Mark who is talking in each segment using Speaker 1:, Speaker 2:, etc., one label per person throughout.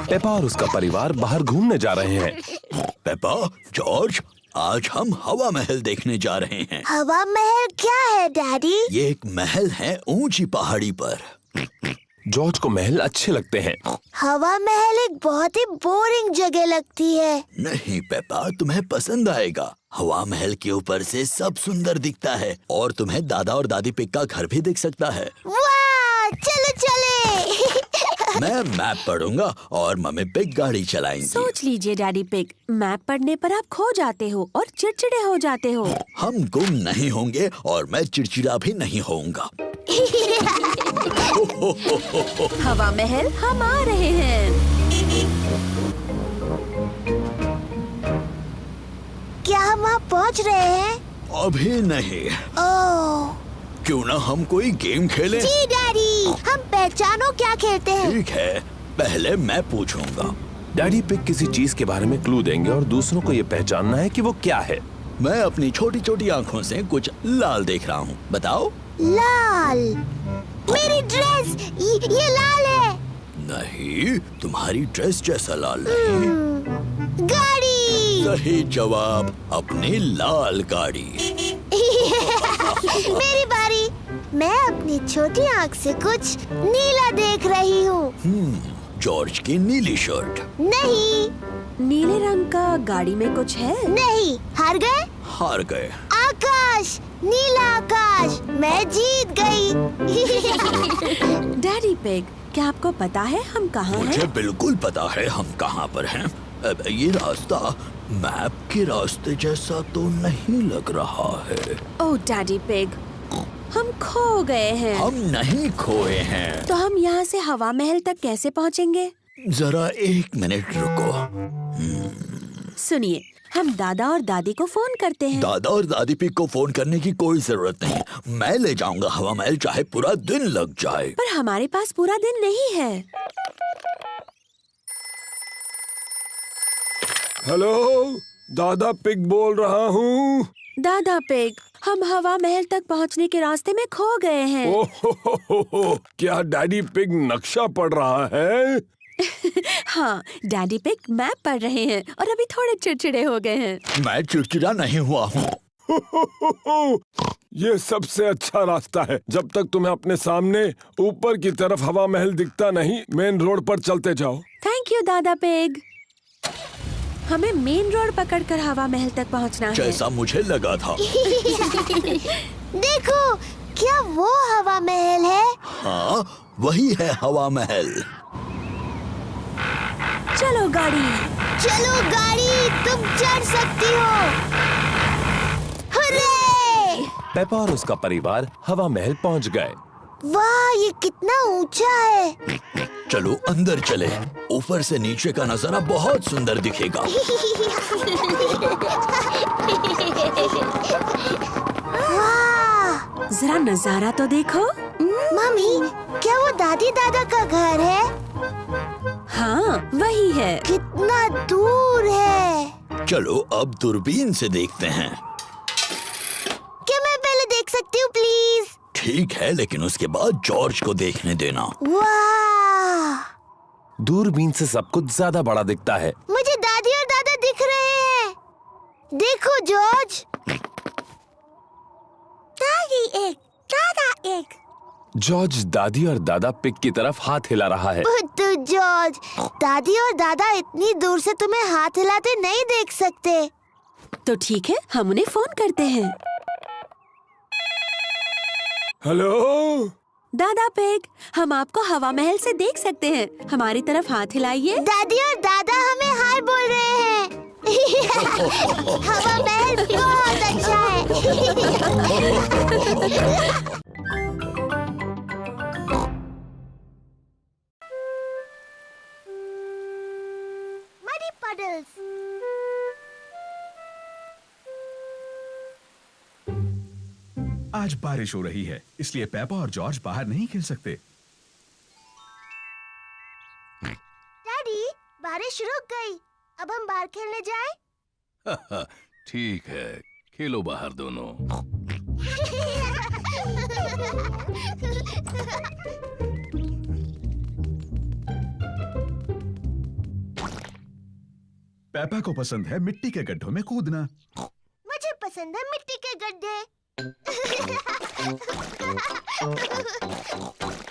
Speaker 1: Peppa और उसका परिवार बाहर घूमने जा रहे हैं।
Speaker 2: पेपा, जॉर्ज, आज हम हवा महल देखने जा रहे हैं।
Speaker 3: हवा महल क्या है डैडी?
Speaker 2: ये एक महल है ऊंची पहाड़ी पर।
Speaker 1: जॉर्ज को महल अच्छे लगते हैं।
Speaker 3: हवा महल एक बहुत ही बोरिंग जगह लगती है।
Speaker 2: नहीं पेपा, तुम्हें पसंद आएगा। हवा महल के ऊपर से सब सुंदर दिखता है और तुम्हें दादा और दादी पिग का घर भी दिख सकता है।
Speaker 3: वाह, चलो चले।
Speaker 2: मैं मैप पढ़ूंगा और मम्मी पिग गाड़ी चलाएंगी।
Speaker 4: सोच लीजिए डैडी पिग, मैप पढ़ने पर आप खो जाते हो और चिड़चिड़े हो जाते हो।
Speaker 2: हम गुम नहीं होंगे और मैं चिड़चिड़ा भी नहीं होऊंगा।
Speaker 4: हवा महल हम आ रहे हैं।
Speaker 3: क्या हम वहाँ पहुँच रहे हैं?
Speaker 2: अभी नहीं।
Speaker 3: ओह,
Speaker 2: क्यों ना हम कोई गेम खेलें?
Speaker 3: जी डैडी, हम पहचानो क्या खेलते हैं।
Speaker 2: ठीक है, पहले मैं पूछूंगा।
Speaker 1: डैडी पिग किसी चीज के बारे में क्लू देंगे और दूसरों को ये पहचानना है कि वो क्या है।
Speaker 2: मैं अपनी छोटी छोटी आँखों से कुछ लाल देख रहा हूँ। बताओ।
Speaker 3: लाल, मेरी ड्रेस, ये लाल है।
Speaker 2: नहीं, तुम्हारी ड्रेस जैसा लाल नहीं।
Speaker 3: गाड़ी।
Speaker 2: सही जवाब, अपनी लाल गाड़ी।
Speaker 3: मेरी बारी। मैं अपनी छोटी आँख से कुछ नीला देख रही हूँ।
Speaker 2: जॉर्ज की नीली शर्ट।
Speaker 3: नहीं।
Speaker 4: नीले रंग का गाड़ी में कुछ है?
Speaker 3: नहीं। हार गए?
Speaker 2: हार गए।
Speaker 3: आकाश, नीला आकाश, मैं जीत गई।
Speaker 4: डैडी पिग, क्या आपको पता है हम कहाँ हैं?
Speaker 2: मुझे बिल्कुल पता है हम कहाँ पर हैं। अब ये रास्ता मैप के रास्ते जैसा तो नहीं लग रहा है।
Speaker 4: ओह डैडी पिग, हम खो गए हैं।
Speaker 2: हम नहीं खोए हैं।
Speaker 4: तो हम यहाँ से हवा महल तक कैसे पहुँचेंगे?
Speaker 2: जरा 1 मिनट रुको।
Speaker 4: सुनिए, हम दादा और दादी को फोन करते हैं।
Speaker 2: दादा और दादी पिग को फोन करने की कोई जरूरत नहीं। मैं ले जाऊंगा हवा महल, चाहे पूरा दिन लग जाए।
Speaker 4: पर हमारे पास पूरा दिन नहीं है।
Speaker 5: हेलो, दादा पिग बोल रहा हूँ।
Speaker 4: दादा पिग, हम हवा महल तक पहुँचने के रास्ते में खो गए हैं।
Speaker 5: ओह, क्या डैडी पिग नक्शा पढ़ रहा है?
Speaker 4: हाँ, डैडी पिग मैप पढ़ रहे हैं और अभी थोड़े चिड़चिड़े हो गए हैं।
Speaker 2: मैं चिड़चिड़ा नहीं हुआ हूँ।
Speaker 5: ये सबसे अच्छा रास्ता है। जब तक तुम्हें अपने सामने ऊपर की तरफ हवा महल दिखता नहीं, मेन रोड पर चलते जाओ।
Speaker 4: थैंक यू दादा पिग। हमें मेन रोड पकड़कर हवा महल तक पहुंचना है।
Speaker 2: जैसा मुझे लगा था।
Speaker 3: देखो, क्या वो हवा महल है?
Speaker 2: हाँ, वही है हवा महल।
Speaker 4: चलो गाड़ी।
Speaker 3: चलो गाड़ी, तुम चढ़ सकती हो। हुर्रे!
Speaker 1: पेपा और उसका परिवार हवा महल पहुंच गए।
Speaker 3: वाह, ये कितना ऊंचा है।
Speaker 2: चलो अंदर चले। ऊपर से नीचे का नजारा बहुत सुंदर दिखेगा।
Speaker 3: वाह!
Speaker 4: जरा नजारा तो देखो।
Speaker 3: मम्मी, क्या वो दादी दादा का घर है?
Speaker 4: हाँ, वही है।
Speaker 3: कितना दूर है।
Speaker 2: चलो अब दूरबीन से देखते हैं।
Speaker 3: क्या मैं पहले देख सकती हूँ प्लीज?
Speaker 2: ठीक है, लेकिन उसके बाद जॉर्ज को देखने देना।
Speaker 3: वाह!
Speaker 1: दूरबीन से सब कुछ ज्यादा बड़ा दिखता है।
Speaker 3: मुझे दादी और दादा दिख रहे हैं। देखो जॉर्ज। दादी एक, दादा एक।
Speaker 1: जॉर्ज दादी और दादा पिग की तरफ हाथ हिला रहा है।
Speaker 3: बुद्धू जॉर्ज, दादी और दादा इतनी दूर से तुम्हें हाथ हिलाते नहीं देख सकते।
Speaker 4: तो ठीक है, हम उन्हें फोन करते हैं।
Speaker 5: हेलो,
Speaker 4: दादा पिग, हम आपको हवा महल से देख सकते हैं। हमारी तरफ हाथ हिलाइए।
Speaker 3: दादी और दादा हमें हाय बोल रहे हैं। हवा महल बहुत अच्छा है। Muddy puddles.
Speaker 6: आज बारिश हो रही है, इसलिए पेपा और जॉर्ज बाहर नहीं खेल सकते।
Speaker 3: डैडी, बारिश रुक गई। अब हम बाहर खेलने जाएं?
Speaker 7: ठीक है, खेलो बाहर दोनों।
Speaker 6: पेपा को पसंद है मिट्टी के गड्ढों में कूदना।
Speaker 3: मुझे पसंद है मिट्टी के गड्ढे।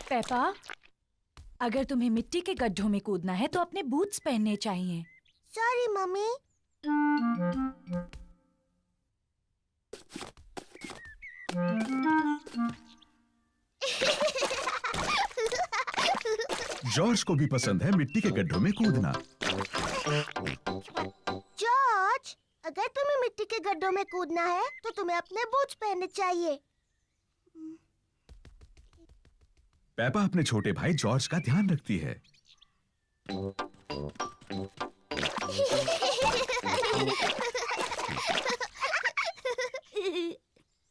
Speaker 8: पेपा, अगर तुम्हें मिट्टी के गड्ढों में कूदना है तो अपने बूट्स पहनने चाहिए।
Speaker 3: Sorry mummy.
Speaker 6: जॉर्ज को भी पसंद है मिट्टी के गड्ढों में कूदना।
Speaker 3: जॉर्ज, अगर तुम्हें मिट्टी के गड्ढों में कूदना है तो तुम्हें अपने बूट्स पहनने चाहिए।
Speaker 6: पेपा अपने छोटे भाई जॉर्ज का ध्यान रखती है।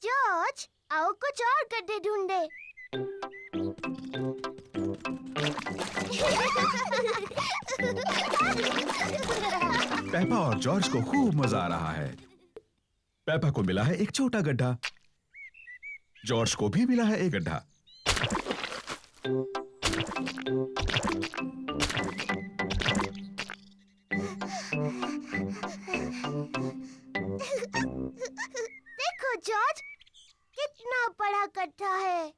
Speaker 3: जॉर्ज, आओ कुछ और गड्ढे ढूंढे।
Speaker 6: पेपा और जॉर्ज को खूब मजा आ रहा है। पेपा को मिला है एक छोटा गड्ढा। जॉर्ज को भी मिला है एक गड्ढा।
Speaker 3: देखो जॉर्ज, कितना बड़ा गड्ढा है।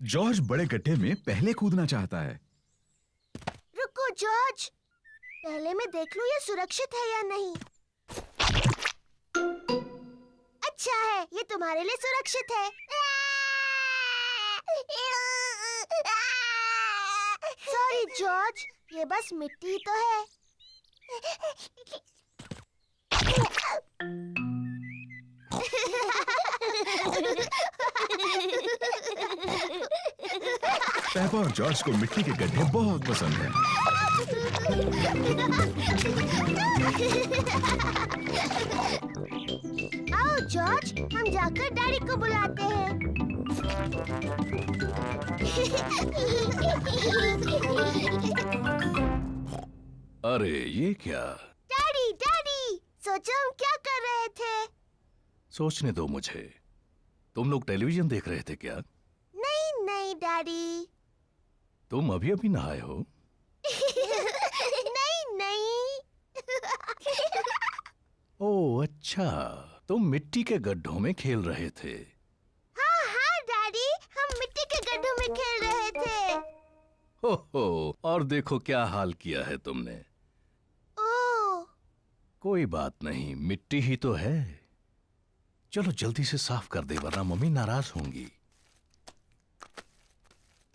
Speaker 6: जॉर्ज बड़े गड्ढे में पहले कूदना चाहता है।
Speaker 3: रुको जॉर्ज, पहले मैं देख लूं ये सुरक्षित है या नहीं। अच्छा है, ये तुम्हारे लिए सुरक्षित है। सॉरी जॉर्ज, ये बस मिट्टी ही तो है।
Speaker 6: पेपा और जॉर्ज को मिट्टी के गड्ढे बहुत पसंद हैं।
Speaker 3: आओ जॉर्ज, हम जाकर डैडी को बुलाते हैं।
Speaker 7: अरे ये क्या?
Speaker 3: डैडी, डैडी, सोचो हम क्या कर रहे थे।
Speaker 7: सोचने दो मुझे। तुम लोग टेलीविजन देख रहे थे क्या?
Speaker 3: नहीं नहीं डैडी।
Speaker 7: तुम अभी अभी नहाए हो?
Speaker 3: नहीं नहीं।
Speaker 7: ओह अच्छा, तुम मिट्टी के गड्ढों में खेल रहे थे।
Speaker 3: हाँ हाँ डैडी, हम मिट्टी के गड्ढों में खेल रहे थे।
Speaker 7: हो, और देखो क्या हाल किया है तुमने।
Speaker 3: ओह,
Speaker 7: कोई बात नहीं, मिट्टी ही तो है। चलो जल्दी से साफ कर दे वरना मम्मी नाराज होंगी।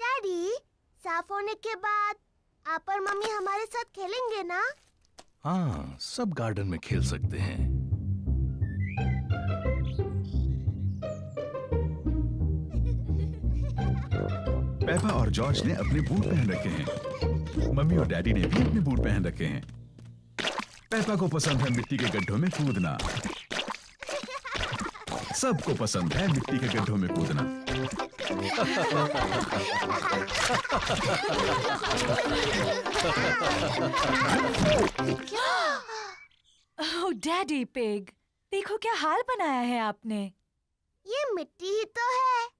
Speaker 3: डैडी, साफ होने के बाद आप और मम्मी हमारे साथ खेलेंगे ना?
Speaker 7: हाँ, सब गार्डन में खेल सकते हैं।
Speaker 6: पेपा और जॉर्ज ने अपने बूट पहन रखे हैं। मम्मी और डैडी ने भी अपने बूट पहन रखे हैं। पेपा को पसंद है मिट्टी के गड्ढों में कूदना। सबको पसंद है मिट्टी के गड्ढों में कूदना।
Speaker 8: ओह डैडी पिग, देखो क्या हाल बनाया है आपने।
Speaker 3: ये मिट्टी ही तो है।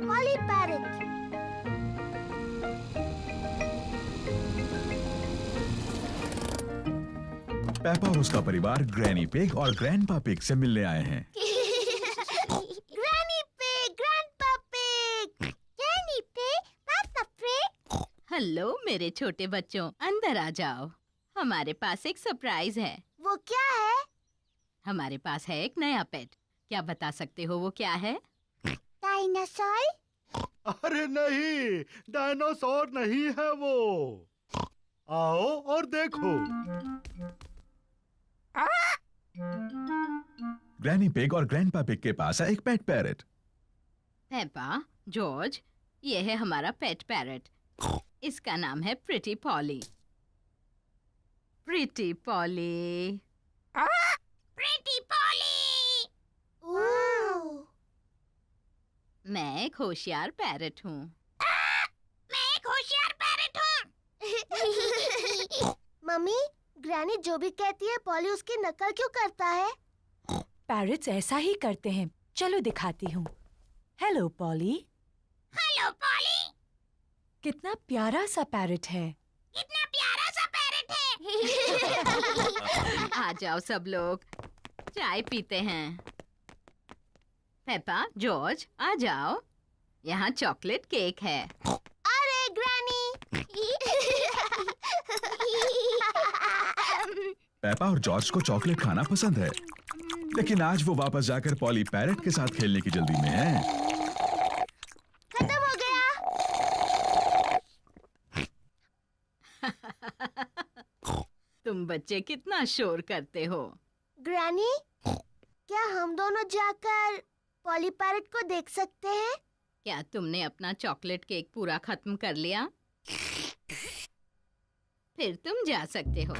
Speaker 3: Polly Parrot।
Speaker 6: पेपा और उसका परिवार ग्रैनी पिग और ग्रैंडपा पिग से मिलने आए हैं।
Speaker 3: Granny pig, grandpa pig, granny pig, पापा पिग।
Speaker 9: हेलो मेरे छोटे बच्चों, अंदर आ जाओ। हमारे पास एक सरप्राइज है।
Speaker 3: वो क्या है?
Speaker 9: हमारे पास है एक नया पेट। क्या बता सकते हो वो क्या है?
Speaker 3: डायनासोर?
Speaker 10: अरे नहीं, डायनासोर नहीं है वो। आओ और देखो।
Speaker 6: ग्रैनी पिग और ग्रैंडपा पिग के पास है एक पेट पैरट।
Speaker 9: पेपा, जॉर्ज, ये है हमारा पेट पैरट। इसका नाम है pretty Polly. Pretty Polly.
Speaker 3: Pretty Polly. Oh,
Speaker 9: मैं एक होशियार पैरट हूँ।
Speaker 3: मैं एक होशियार पैरट हूँ। मम्मी, ग्रैनी जो भी कहती है पॉली उसकी नकल क्यों करता है?
Speaker 8: पैरट्स ऐसा ही करते हैं। चलो दिखाती हूँ। Hello poly.
Speaker 3: Hello poly.
Speaker 8: कितना प्यारा सा पैरट है।
Speaker 3: कितना प्यारा सा पैरट है।
Speaker 9: आ जाओ सब लोग, चाय पीते हैं। पेपा, जॉर्ज, आ जाओ, यहाँ चॉकलेट केक है।
Speaker 3: अरे ग्रैनी।
Speaker 6: पेपा और जॉर्ज को चॉकलेट खाना पसंद है, लेकिन आज वो वापस जाकर पॉली पैरट के साथ खेलने की जल्दी में है।
Speaker 3: खत्म हो गया।
Speaker 9: तुम बच्चे कितना शोर करते हो।
Speaker 3: ग्रैनी, क्या हम दोनों जाकर पॉली पैरट को देख सकते हैं?
Speaker 9: क्या तुमने अपना चॉकलेट केक पूरा खत्म कर लिया? फिर तुम जा सकते हो।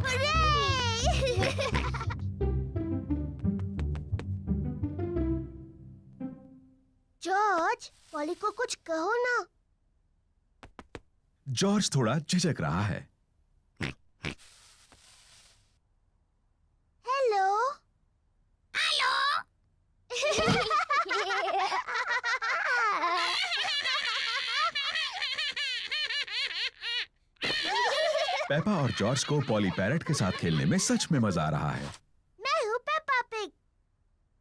Speaker 3: जॉर्ज, पॉली को कुछ कहो ना।
Speaker 6: जॉर्ज थोड़ा झिझक रहा है।
Speaker 3: हेलो। हेलो।
Speaker 6: पेपा और जॉर्ज को पॉली पैरट के साथ खेलने में सच में मजा आ रहा है।
Speaker 3: मैं हूँ पेप्पा पिग।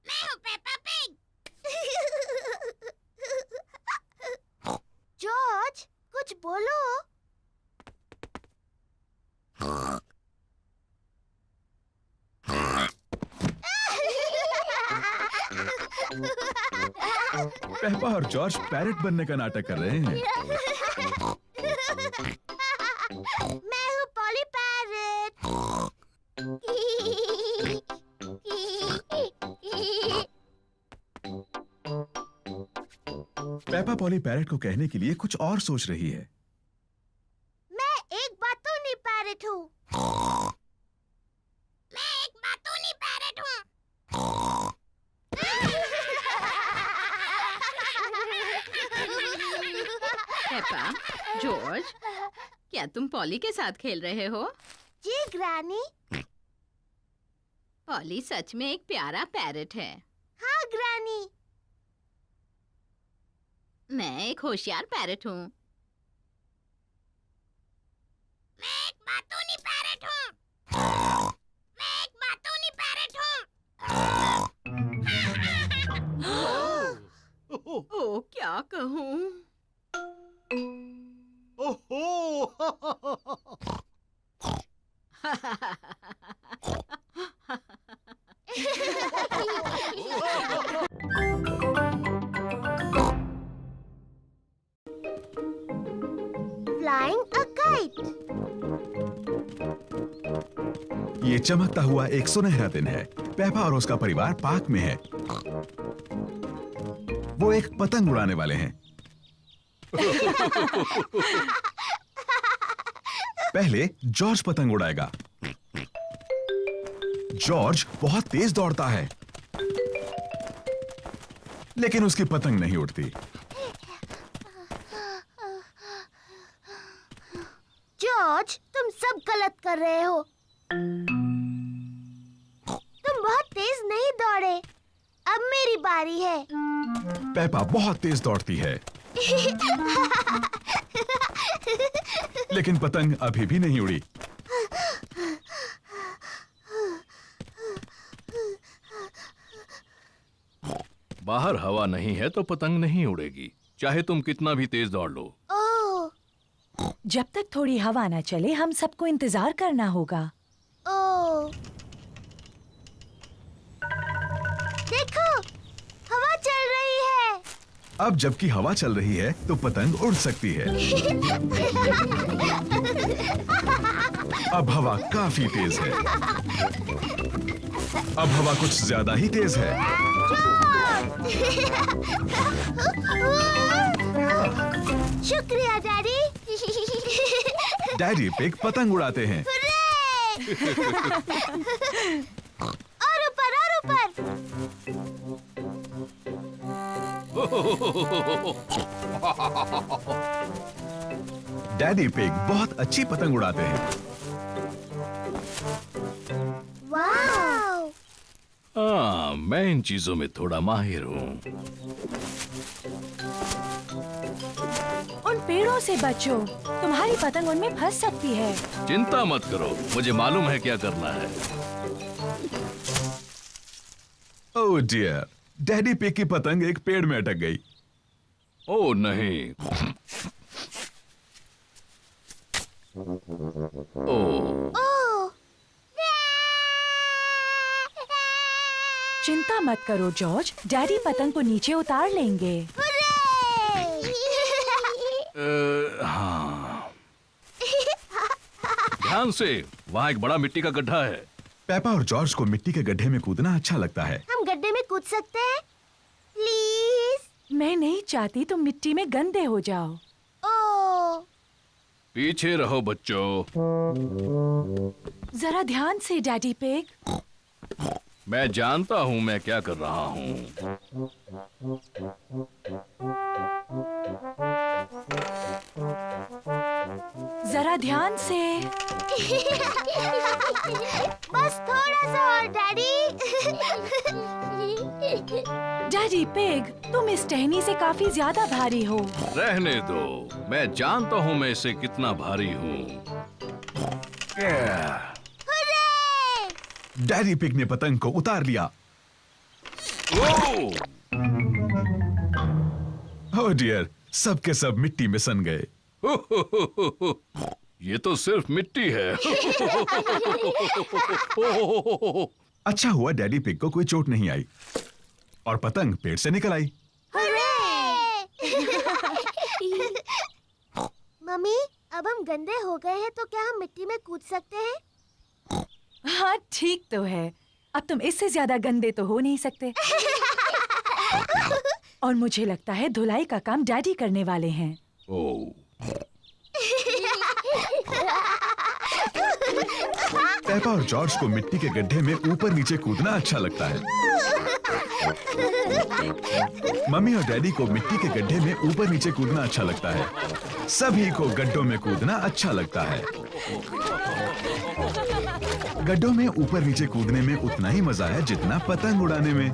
Speaker 3: मैं हूँ पेप्पा पिग। जॉर्ज, कुछ बोलो।
Speaker 6: पेपा और जॉर्ज पैरट बनने का नाटक कर रहे हैं।
Speaker 3: मैं हूँ poly parrot.
Speaker 6: Peppa poly parrot को कहने के लिए कुछ और सोच रही है।
Speaker 3: मैं एक बातूनी पैरट हूँ। मैं एक बातूनी पैरट हूँ।
Speaker 9: पेपा, जॉर्ज, क्या तुम पॉली के साथ खेल रहे हो?
Speaker 3: जी ग्रैनी।
Speaker 9: पॉली सच में एक प्यारा पैरट है।
Speaker 3: हाँ ग्रैनी।
Speaker 9: मैं एक होशियार पैरट हूँ।
Speaker 3: मैं एक बातूनी पैरट हूँ। मैं एक बातूनी पैरट हूँ।
Speaker 9: ओ, क्या कहूँ?
Speaker 10: ओहो।
Speaker 3: Flying a kite.
Speaker 6: ये चमकता हुआ एक सुनहरा दिन है। पेपा और उसका परिवार पार्क में है। वो एक पतंग उड़ाने वाले हैं। पहले जॉर्ज पतंग उड़ाएगा। जॉर्ज बहुत तेज दौड़ता है, लेकिन उसकी पतंग नहीं उड़ती।
Speaker 3: जॉर्ज, तुम सब गलत कर रहे हो। तुम बहुत तेज नहीं दौड़े। अब मेरी बारी है।
Speaker 6: पेपा बहुत तेज दौड़ती है, लेकिन पतंग अभी भी नहीं उड़ी।
Speaker 7: बाहर हवा नहीं है तो पतंग नहीं उड़ेगी, चाहे तुम कितना भी तेज दौड़ लो।
Speaker 3: ओह।
Speaker 8: जब तक थोड़ी हवा ना चले हम सबको इंतजार करना होगा।
Speaker 3: ओह। देखो, हवा चल रही है।
Speaker 6: अब जबकि हवा चल रही है तो पतंग उड़ सकती है। अब हवा काफी तेज है। अब हवा कुछ ज्यादा ही तेज है।
Speaker 3: शुक्रिया डैडी।
Speaker 6: डैडी पिग पतंग उड़ाते हैं।
Speaker 3: और ऊपर और ऊपर।
Speaker 6: डैडी पिग बहुत अच्छी पतंग उड़ाते हैं।
Speaker 3: वाव!
Speaker 7: हाँ, मैं इन चीजों में थोड़ा माहिर हूँ।
Speaker 8: उन पेड़ों से बचो, तुम्हारी पतंग उनमें फंस सकती है।
Speaker 7: चिंता मत करो, मुझे मालूम है क्या करना है।
Speaker 6: ओह डियर, डैडी पिग की पतंग एक पेड़ में अटक गई।
Speaker 7: ओह नहीं। ओह,
Speaker 3: ओह!
Speaker 8: चिंता मत करो जॉर्ज, डैडी पतंग को नीचे उतार लेंगे।
Speaker 7: हाँ। ध्यान से, वहाँ एक बड़ा मिट्टी का गड्ढा है।
Speaker 6: पेपा और जॉर्ज को मिट्टी के गड्ढे में कूदना अच्छा लगता है।
Speaker 3: हम गड्ढे में कूद सकते हैं? प्लीज?
Speaker 8: मैं नहीं चाहती तुम मिट्टी में गंदे हो जाओ।
Speaker 3: ओह!
Speaker 7: पीछे रहो बच्चों।
Speaker 8: जरा ध्यान से डैडी पिग।
Speaker 7: मैं जानता हूँ मैं क्या कर रहा हूँ।
Speaker 8: जरा ध्यान से।
Speaker 3: बस थोड़ा सा और डैडी।
Speaker 8: डैडी पिग, तुम इस टहनी से काफी ज्यादा भारी हो।
Speaker 7: रहने दो, मैं जानता हूँ मैं इससे कितना भारी हूँ।
Speaker 6: डैडी पिग ने पतंग को उतार लिया।
Speaker 7: ओह!
Speaker 6: ओह डियर, सब के सब मिट्टी में सन गए।
Speaker 7: ये तो सिर्फ मिट्टी है।
Speaker 6: अच्छा हुआ डैडी पिग को कोई चोट नहीं आई और पतंग पेड़ से निकल आई।
Speaker 3: मम्मी, अब हम गंदे हो गए हैं तो क्या हम मिट्टी में कूद सकते हैं?
Speaker 8: हाँ ठीक तो है, अब तुम इससे ज्यादा गंदे तो हो नहीं सकते। और मुझे लगता है धुलाई का काम डैडी करने वाले हैं।
Speaker 7: ओह,
Speaker 6: पेपा और जॉर्ज को मिट्टी के गड्ढे में ऊपर नीचे कूदना अच्छा लगता है। मम्मी और डैडी को मिट्टी के गड्ढे में ऊपर नीचे कूदना अच्छा लगता है। सभी को गड्ढों में कूदना अच्छा लगता है। गड्ढों में ऊपर नीचे कूदने में उतना ही मजा है जितना पतंग उड़ाने में।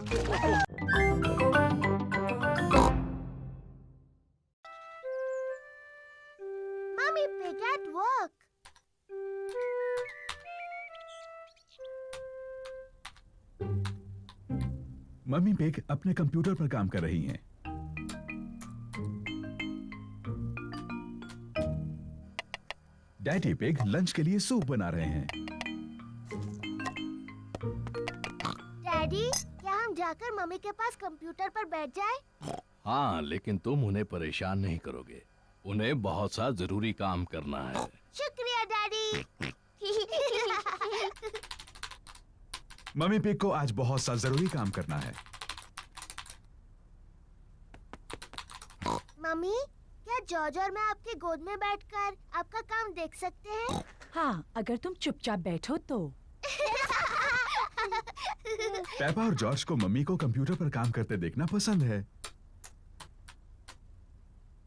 Speaker 3: Mummy, pig at work.
Speaker 6: Mummy pig अपने कंप्यूटर पर काम कर रही हैं। डैडी पिग लंच के लिए सूप बना रहे हैं।
Speaker 3: डैडी, क्या हम जाकर मम्मी के पास कंप्यूटर पर बैठ जाएं?
Speaker 7: हाँ, लेकिन तुम उन्हें परेशान नहीं करोगे। उन्हें बहुत सा जरूरी काम करना है।
Speaker 3: शुक्रिया डैडी।
Speaker 6: मम्मी पिग को आज बहुत सा जरूरी काम करना है।
Speaker 3: मम्मी, क्या जॉर्ज और मैं आपकी गोद में बैठकर आपका काम देख सकते हैं?
Speaker 8: हाँ, अगर तुम चुपचाप बैठो तो।
Speaker 6: पेपा और जॉर्ज को मम्मी को कंप्यूटर पर काम करते देखना पसंद है।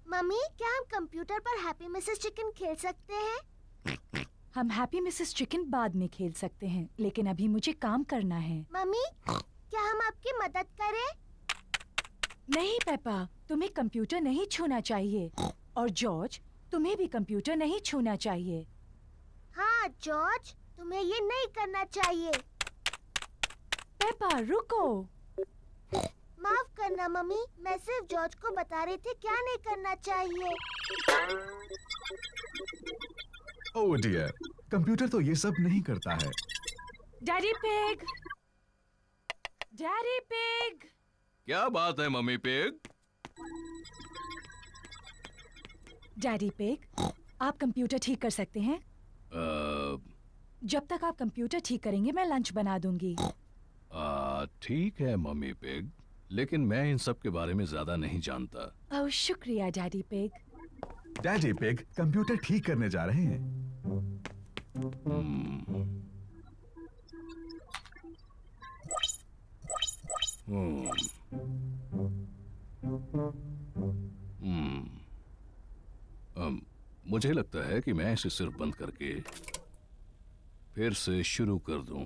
Speaker 3: मम्मी, क्या हम कंप्यूटर पर हैप्पी मिसेस चिकन खेल सकते हैं?
Speaker 8: हम हैप्पी मिसेस चिकन बाद में खेल सकते हैं, लेकिन अभी मुझे काम करना है।
Speaker 3: मम्मी, क्या हम आपकी मदद करें?
Speaker 8: नहीं पेपा, तुम्हें कंप्यूटर नहीं छूना चाहिए। और जॉर्ज, तुम्हें भी कंप्यूटर नहीं छूना चाहिए।
Speaker 3: हाँ जॉर्ज, तुम्हें ये नहीं करना चाहिए।
Speaker 8: पेपा रुको।
Speaker 3: माफ करना मम्मी, मैं सिर्फ जॉर्ज को बता रही थी क्या नहीं करना चाहिए।
Speaker 6: ओह डियर, कंप्यूटर तो ये सब नहीं करता है।
Speaker 8: Daddy pig, daddy pig.
Speaker 7: क्या बात है मम्मी पिग?
Speaker 8: डैडी पिग, आप कंप्यूटर ठीक कर सकते हैं? जब तक आप कंप्यूटर ठीक करेंगे मैं लंच बना दूंगी।
Speaker 7: ठीक है मम्मी पिग, लेकिन मैं इन सब के बारे में ज्यादा नहीं जानता।
Speaker 8: ओह शुक्रिया daddy pig.
Speaker 6: Daddy pig computer ठीक करने जा रहे हैं।
Speaker 7: मुझे लगता है कि मैं इसे सिर्फ बंद करके फिर से शुरू कर दूं।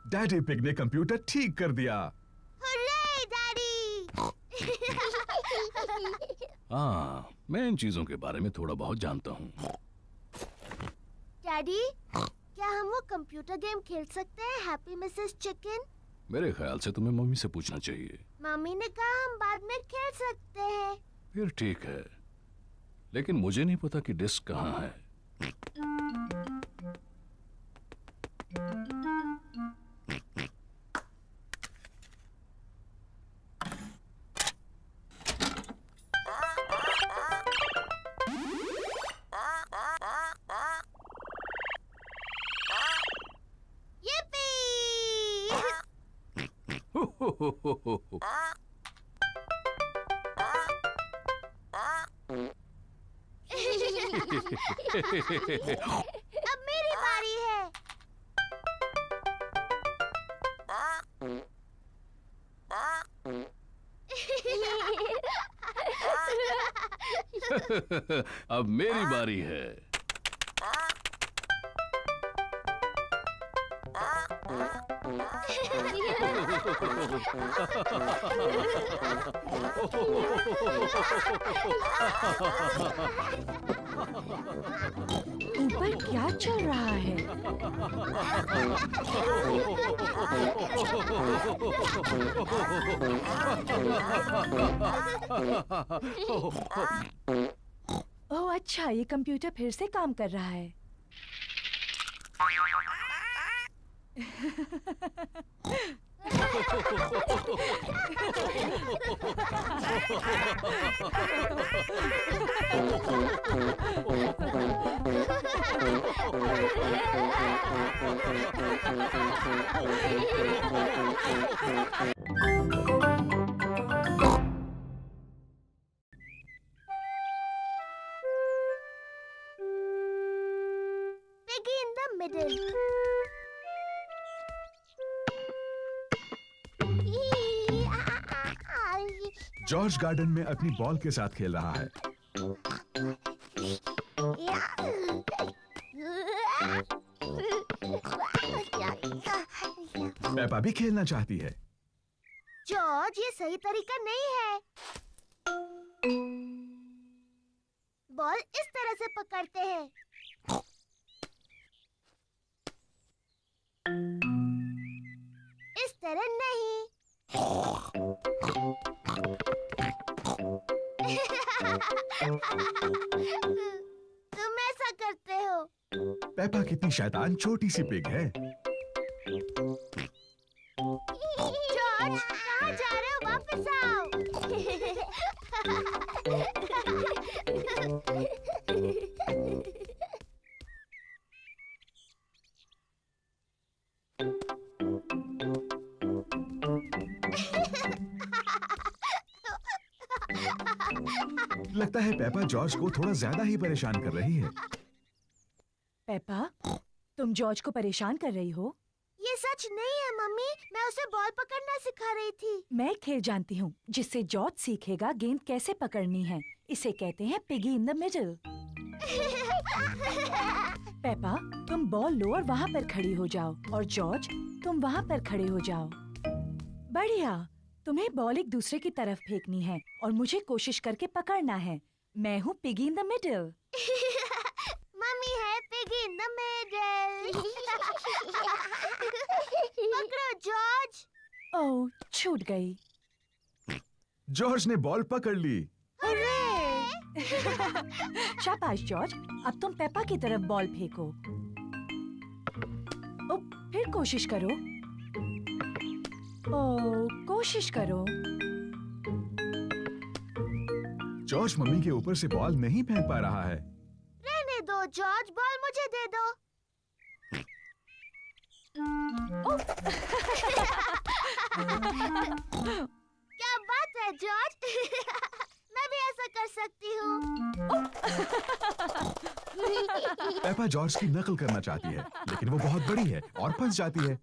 Speaker 6: डैडी पिग ने कंप्यूटर ठीक कर दिया।
Speaker 3: Hurray, daddy!
Speaker 7: हाँ, मैं इन चीजों के बारे में थोड़ा बहुत जानता हूँ।
Speaker 3: डैडी, क्या हम वो कंप्यूटर गेम खेल सकते हैं, हैप्पी मिसेस चिकन?
Speaker 7: मेरे ख्याल से तुम्हें मम्मी से पूछना चाहिए।
Speaker 3: मम्मी ने कहा हम बाद में खेल सकते हैं।
Speaker 7: फिर ठीक है, लेकिन मुझे नहीं पता कि डिस्क कहाँ है।
Speaker 3: अब मेरी बारी है।
Speaker 7: अब मेरी बारी है।
Speaker 8: ऊपर क्या चल रहा है? ओह अच्छा, ये कंप्यूटर फिर से काम कर रहा है।
Speaker 3: Piggy in the middle.
Speaker 6: George garden में अपनी बॉल के साथ खेल रहा है। पेपा भी खेलना चाहती है।
Speaker 3: जॉर्ज, ये सही तरीका नहीं है। बॉल इस तरह से पकड़ते हैं। इस तरह नहीं। तुम ऐसा करते हो।
Speaker 6: पेपा कितनी शैतान छोटी सी पिग है।
Speaker 3: जॉर्ज, कहाँ जा रहे हो? वापस आओ।
Speaker 6: लगता है पेपा जॉर्ज को थोड़ा ज्यादा ही परेशान कर रही है।
Speaker 8: पेपा, तुम जॉर्ज को परेशान कर रही हो?
Speaker 3: ये सच नहीं है मम्मी, मैं उसे बॉल पकड़ना सिखा रही थी।
Speaker 8: मैं एक खेल जानती हूँ जिससे जॉर्ज सीखेगा गेंद कैसे पकड़नी है। इसे कहते हैं piggy in the middle. Peppa, तुम बॉल लो और वहाँ पर खड़ी हो जाओ, और जॉर्ज तुम वहाँ पर खड़े हो जाओ। बढ़िया। तुम्हें बॉल एक दूसरे की तरफ फेंकनी है और मुझे कोशिश करके पकड़ना है। मैं हूँ piggy in the middle.
Speaker 3: Mummy है पिगी इन द मिडल। पकड़ो जॉर्ज।
Speaker 8: ओह, छूट गई।
Speaker 6: जॉर्ज ने बॉल पकड़ ली।
Speaker 8: शाबाश जॉर्ज, अब तुम पेपा की तरफ बॉल फेंको। ओ, फिर कोशिश करो। ओ, कोशिश करो।
Speaker 6: जॉर्ज मम्मी के ऊपर से बॉल नहीं फेंक पा रहा है।
Speaker 3: रहने दो जॉर्ज, बॉल मुझे दे दो। क्या बात है जॉर्ज। मैं भी ऐसा कर सकती हूँ।
Speaker 6: पेपा जॉर्ज की नकल करना चाहती है, लेकिन वो बहुत बड़ी है और फंस जाती है।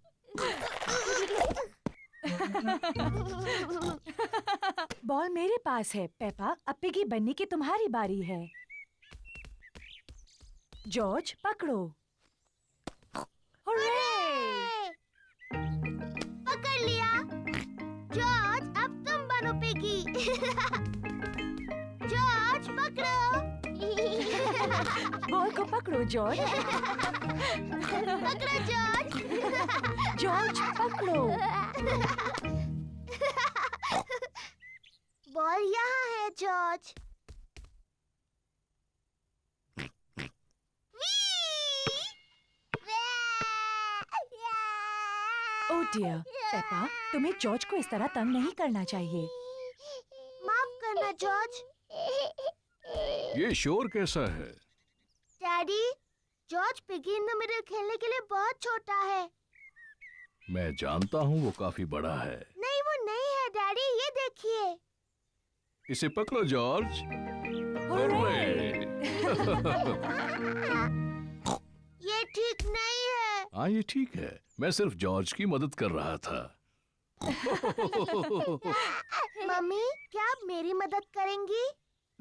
Speaker 8: बॉल मेरे पास है पेपा। अब पिगी बनने की तुम्हारी बारी है। जॉर्ज पकड़ो।
Speaker 3: पकड़ लिया। जॉर्ज अब तुम बनो पिगी। जॉर्ज पकड़ो।
Speaker 8: बॉल को पकड़ो जॉर्ज।
Speaker 3: पकड़ो जॉर्ज।
Speaker 8: जॉर्ज पकड़ो।
Speaker 3: बॉल यहाँ है जॉर्ज।
Speaker 8: ओह डियर, पेपा तुम्हें जॉर्ज को इस तरह तंग नहीं करना चाहिए।
Speaker 3: माफ करना जॉर्ज।
Speaker 7: ये शोर कैसा है?
Speaker 3: Daddy, George piggy in the middle खेलने के लिए बहुत छोटा है।
Speaker 7: मैं जानता हूँ वो काफी बड़ा है।
Speaker 3: नहीं वो नहीं है डैडी, ये देखिए।
Speaker 7: इसे पकड़ो जॉर्ज।
Speaker 3: ये ठीक नहीं है।
Speaker 7: हाँ ये ठीक है, मैं सिर्फ जॉर्ज की मदद कर रहा था।
Speaker 3: मम्मी, क्या आप मेरी मदद करेंगी?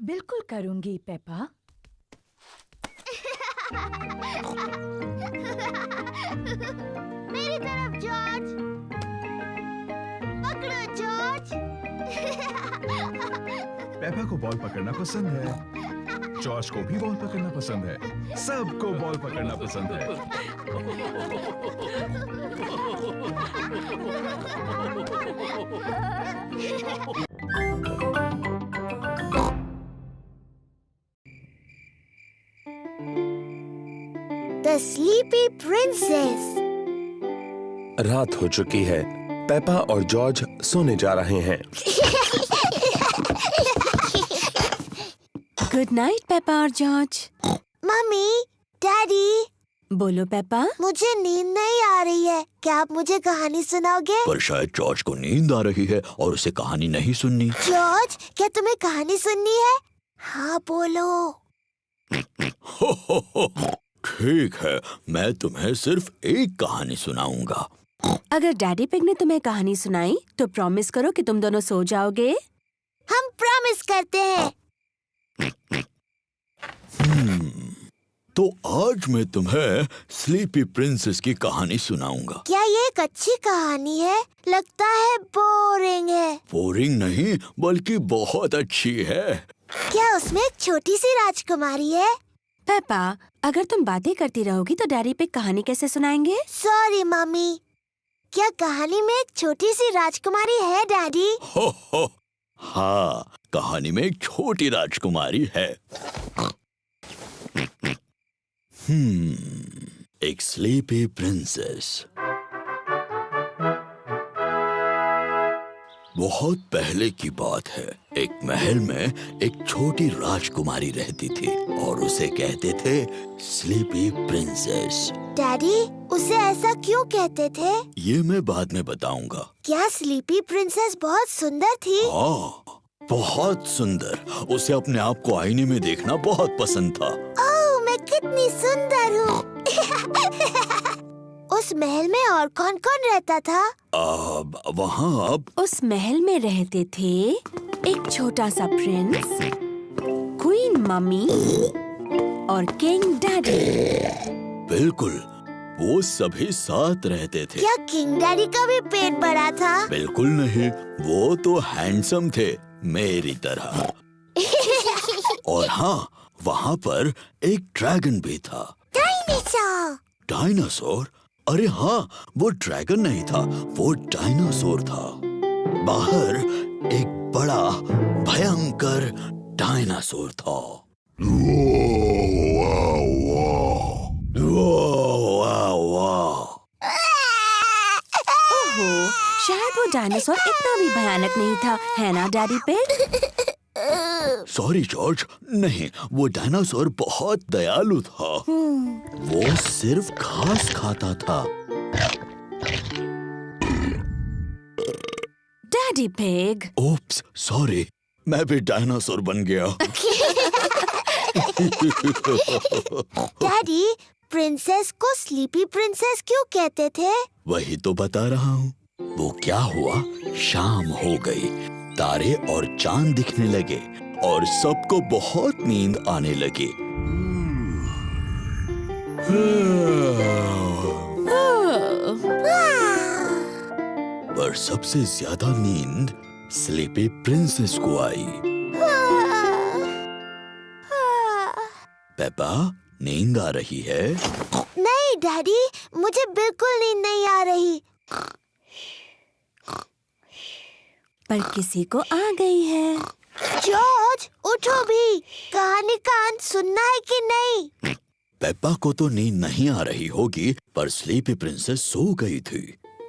Speaker 8: बिल्कुल करूंगी पेपा।
Speaker 3: मेरी तरफ जॉर्ज। पकड़ो जॉर्ज।
Speaker 6: पेपा को बॉल पकड़ना पसंद है, जॉर्ज को भी बॉल पकड़ना पसंद है, सबको बॉल पकड़ना पसंद है।
Speaker 3: The Sleepy Princess।
Speaker 1: रात हो चुकी है। पेपा और जॉर्ज सोने जा रहे हैं।
Speaker 4: गुड नाइट पेपा और जॉर्ज।
Speaker 3: Mummy, daddy.
Speaker 4: बोलो पेपा।
Speaker 3: मुझे नींद नहीं आ रही है, क्या आप मुझे कहानी सुनाओगे?
Speaker 2: पर शायद जॉर्ज को नींद आ रही है और उसे कहानी नहीं सुननी।
Speaker 3: जॉर्ज, क्या तुम्हें कहानी सुननी है? हाँ बोलो।
Speaker 2: ठीक है, मैं तुम्हें सिर्फ एक कहानी सुनाऊंगा।
Speaker 4: अगर डैडी पिग ने तुम्हें कहानी सुनाई तो प्रॉमिस करो कि तुम दोनों सो जाओगे।
Speaker 3: हम प्रॉमिस करते हैं।
Speaker 2: तो आज मैं तुम्हें स्लीपी प्रिंसेस की कहानी सुनाऊंगा।
Speaker 3: क्या ये एक अच्छी कहानी है? लगता है बोरिंग है।
Speaker 2: बोरिंग नहीं, बल्कि बहुत अच्छी है।
Speaker 3: क्या उसमें एक छोटी सी राजकुमारी है?
Speaker 4: पेपा, अगर तुम बातें करती रहोगी तो डैडी पिग कहानी कैसे सुनाएंगे?
Speaker 3: Sorry mummy. क्या कहानी में एक छोटी सी राजकुमारी है डैडी?
Speaker 2: हो, हाँ, कहानी में एक छोटी राजकुमारी है। एक स्लीपी प्रिंसेस। बहुत पहले की बात है। एक महल में एक छोटी राजकुमारी रहती थी और उसे कहते थे स्लीपी प्रिंसेस।
Speaker 3: डैडी, उसे ऐसा क्यों कहते थे?
Speaker 2: ये मैं बाद में बताऊंगा।
Speaker 3: क्या स्लीपी प्रिंसेस बहुत सुंदर थी?
Speaker 2: हाँ, बहुत सुंदर। उसे अपने आप को आईने में देखना बहुत पसंद था।
Speaker 3: ओह, मैं कितनी सुंदर हूँ। उस महल में और कौन कौन रहता था?
Speaker 2: वहाँ
Speaker 4: उस महल में रहते थे एक छोटा सा प्रिंस, क्वीन मम्मी और किंग डैडी।
Speaker 2: बिल्कुल, वो सभी साथ रहते थे।
Speaker 3: क्या किंग डैडी का भी पेट बड़ा था?
Speaker 2: बिल्कुल नहीं, वो तो हैंडसम थे मेरी तरह। और हाँ, वहाँ पर एक ड्रैगन भी था।
Speaker 3: डायनासोर।
Speaker 2: डायनासोर? अरे हाँ, वो ड्रैगन नहीं था, वो डायनासोर था। बाहर एक बड़ा भयंकर डायनासोर था।
Speaker 4: ओहो, शायद वो डायनासोर इतना भी भयानक नहीं था, है ना डैडी पिग?
Speaker 2: सॉरी जॉर्ज, नहीं, वो डायनासोर बहुत दयालु था। वो सिर्फ घास खाता था।
Speaker 4: Daddy pig.
Speaker 2: ओप्स, सॉरी, मैं भी डायनासोर बन गया।
Speaker 3: डैडी, प्रिंसेस को स्लीपी प्रिंसेस क्यों कहते थे?
Speaker 2: वही तो बता रहा हूँ। वो क्या हुआ, शाम हो गई, तारे और चांद दिखने लगे और सबको बहुत नींद आने लगी। पर सबसे ज्यादा नींद स्लीपी प्रिंसेस को आई। पेपा, नींद आ रही है?
Speaker 3: नहीं डैडी, मुझे बिल्कुल नींद नहीं आ रही।
Speaker 4: पर किसी को आ गई है।
Speaker 3: जॉर्ज, उठो भी, कहानी का अंत सुनना है कि नहीं?
Speaker 2: पेपा को तो नींद नहीं आ रही होगी, पर स्लीपी प्रिंसेस सो गई थी।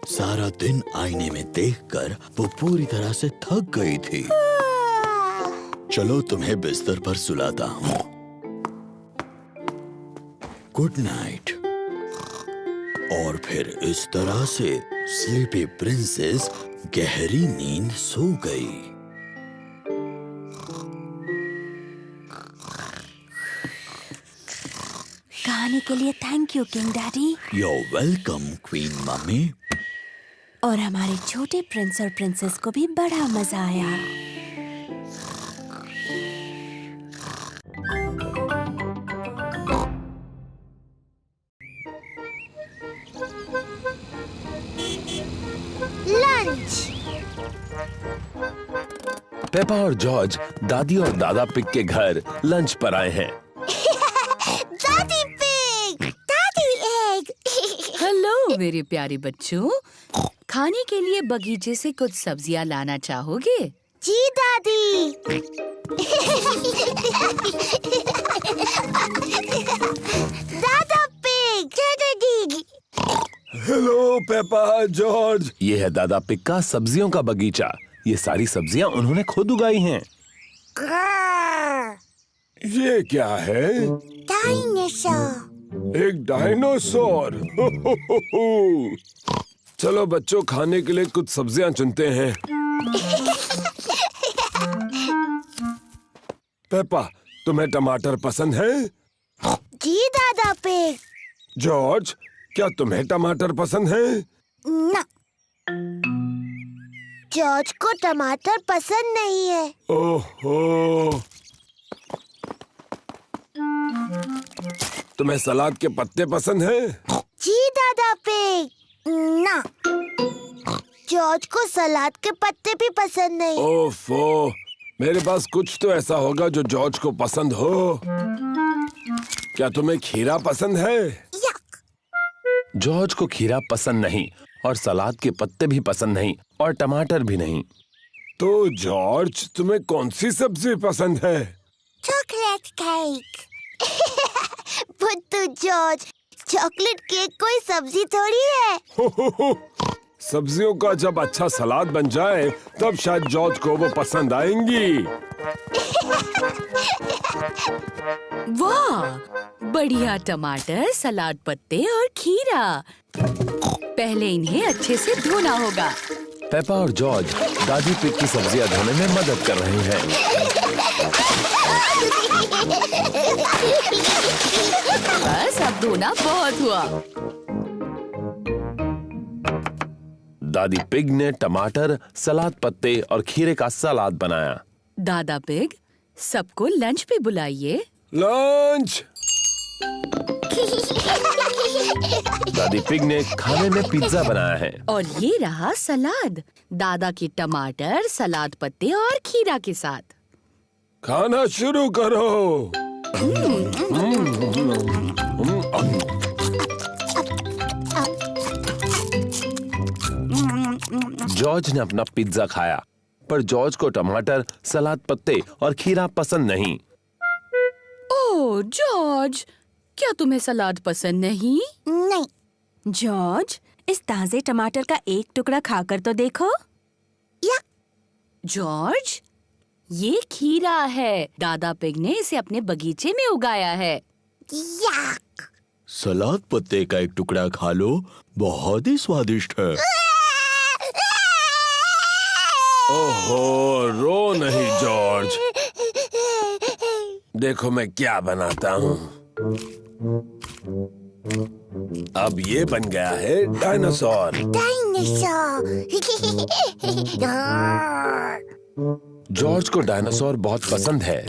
Speaker 2: सारा दिन आईने में देखकर वो पूरी तरह से थक गई थी। चलो तुम्हें बिस्तर पर सुलाता हूँ। Good night. और फिर इस तरह से स्लीपी प्रिंसेस गहरी नींद सो गई।
Speaker 4: कहानी के लिए thank you king daddy.
Speaker 2: You're welcome, queen mummy.
Speaker 4: और हमारे छोटे प्रिंस और प्रिंसेस को भी बड़ा मजा आया।
Speaker 3: लंच।
Speaker 1: पेपा और जॉर्ज दादी और दादा पिग के घर लंच पर आए हैं।
Speaker 3: दादी पिग, दादी एग।
Speaker 11: हेलो मेरे प्यारे बच्चों, खाने के लिए बगीचे से कुछ सब्जियां लाना चाहोगे?
Speaker 3: जी दादी। दादा पिग, दादी।
Speaker 5: Hello Peppa, George.
Speaker 1: ये है दादा पिग का सब्जियों का बगीचा। ये सारी सब्जियां उन्होंने खुद उगाई हैं।
Speaker 5: ये क्या है?
Speaker 3: डायनासोर।
Speaker 5: एक डायनासोर। चलो बच्चों, खाने के लिए कुछ सब्जियां चुनते हैं। पेपा, तुम्हें टमाटर पसंद है?
Speaker 3: जी दादा पिग।
Speaker 5: जॉर्ज, क्या तुम्हें टमाटर पसंद है?
Speaker 3: ना, जॉर्ज को टमाटर पसंद नहीं है।
Speaker 5: ओहो। तुम्हें सलाद के पत्ते पसंद हैं?
Speaker 3: जी दादा पिग। ना, जॉर्ज को सलाद के पत्ते भी पसंद नहीं।
Speaker 5: ओफो, मेरे पास कुछ तो ऐसा होगा जो जॉर्ज को पसंद हो। क्या तुम्हें खीरा पसंद है?
Speaker 1: जॉर्ज को खीरा पसंद नहीं और सलाद के पत्ते भी पसंद नहीं और टमाटर भी नहीं।
Speaker 5: तो जॉर्ज, तुम्हें कौन सी सब्जी पसंद है?
Speaker 3: Chocolate cake. बुद्धू जॉर्ज, चॉकलेट केक कोई सब्जी थोड़ी है।
Speaker 5: सब्जियों का जब अच्छा सलाद बन जाए तब शायद जॉर्ज को वो पसंद आएंगी।
Speaker 11: वाह, बढ़िया टमाटर, सलाद पत्ते और खीरा। पहले इन्हें अच्छे से धोना होगा।
Speaker 1: पेपा और जॉर्ज दादी पिग की सब्जियां धोने में मदद कर रहे हैं।
Speaker 11: बस अब धोना बहुत हुआ।
Speaker 1: दादी पिग ने टमाटर, सलाद पत्ते और खीरे का सलाद बनाया।
Speaker 11: दादा पिग, सबको लंच पे बुलाइए।
Speaker 5: लंच।
Speaker 1: दादी पिग ने खाने में पिज्जा बनाया है।
Speaker 11: और ये रहा सलाद, दादा के टमाटर, सलाद पत्ते और खीरा के साथ।
Speaker 5: खाना शुरू करो।
Speaker 1: जॉर्ज ने अपना पिज्जा खाया, पर जॉर्ज को टमाटर, सलाद पत्ते और खीरा पसंद नहीं।
Speaker 11: ओह जॉर्ज, क्या तुम्हें सलाद पसंद नहीं?
Speaker 3: नहीं।
Speaker 4: जॉर्ज, इस ताजे टमाटर का एक टुकड़ा खाकर तो देखो।
Speaker 3: या।
Speaker 11: जॉर्ज, ये खीरा है। दादा पिग ने इसे अपने बगीचे में उगाया है।
Speaker 3: याक।
Speaker 2: सलाद पत्ते का एक टुकड़ा खा लो, बहुत ही स्वादिष्ट है।
Speaker 5: ओहो, रो नहीं जॉर्ज। देखो मैं क्या बनाता हूँ। अब ये बन गया है डायनासोर।
Speaker 3: डायनासोर।
Speaker 1: जॉर्ज को डायनासोर बहुत पसंद है।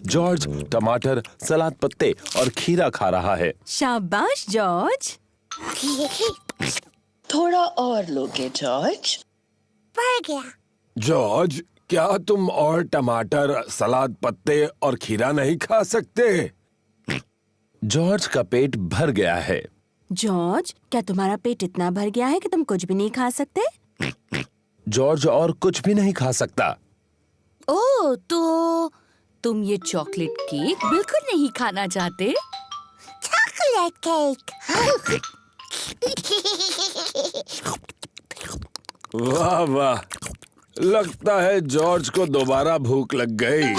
Speaker 1: जॉर्ज टमाटर, सलाद पत्ते और खीरा खा रहा है।
Speaker 4: शाबाश जॉर्ज।
Speaker 12: थोड़ा और लोगे जॉर्ज?
Speaker 3: पड़ गया।
Speaker 5: जॉर्ज, क्या तुम और टमाटर, सलाद पत्ते और खीरा नहीं खा सकते?
Speaker 1: जॉर्ज का पेट भर गया है।
Speaker 4: जॉर्ज, क्या तुम्हारा पेट इतना भर गया है कि तुम कुछ भी नहीं खा सकते?
Speaker 1: जॉर्ज और कुछ भी नहीं खा सकता।
Speaker 11: ओह, तो तुम ये चॉकलेट केक बिल्कुल नहीं खाना चाहते?
Speaker 3: Chocolate cake.
Speaker 5: वाह वाह, लगता है जॉर्ज को दोबारा भूख लग गई।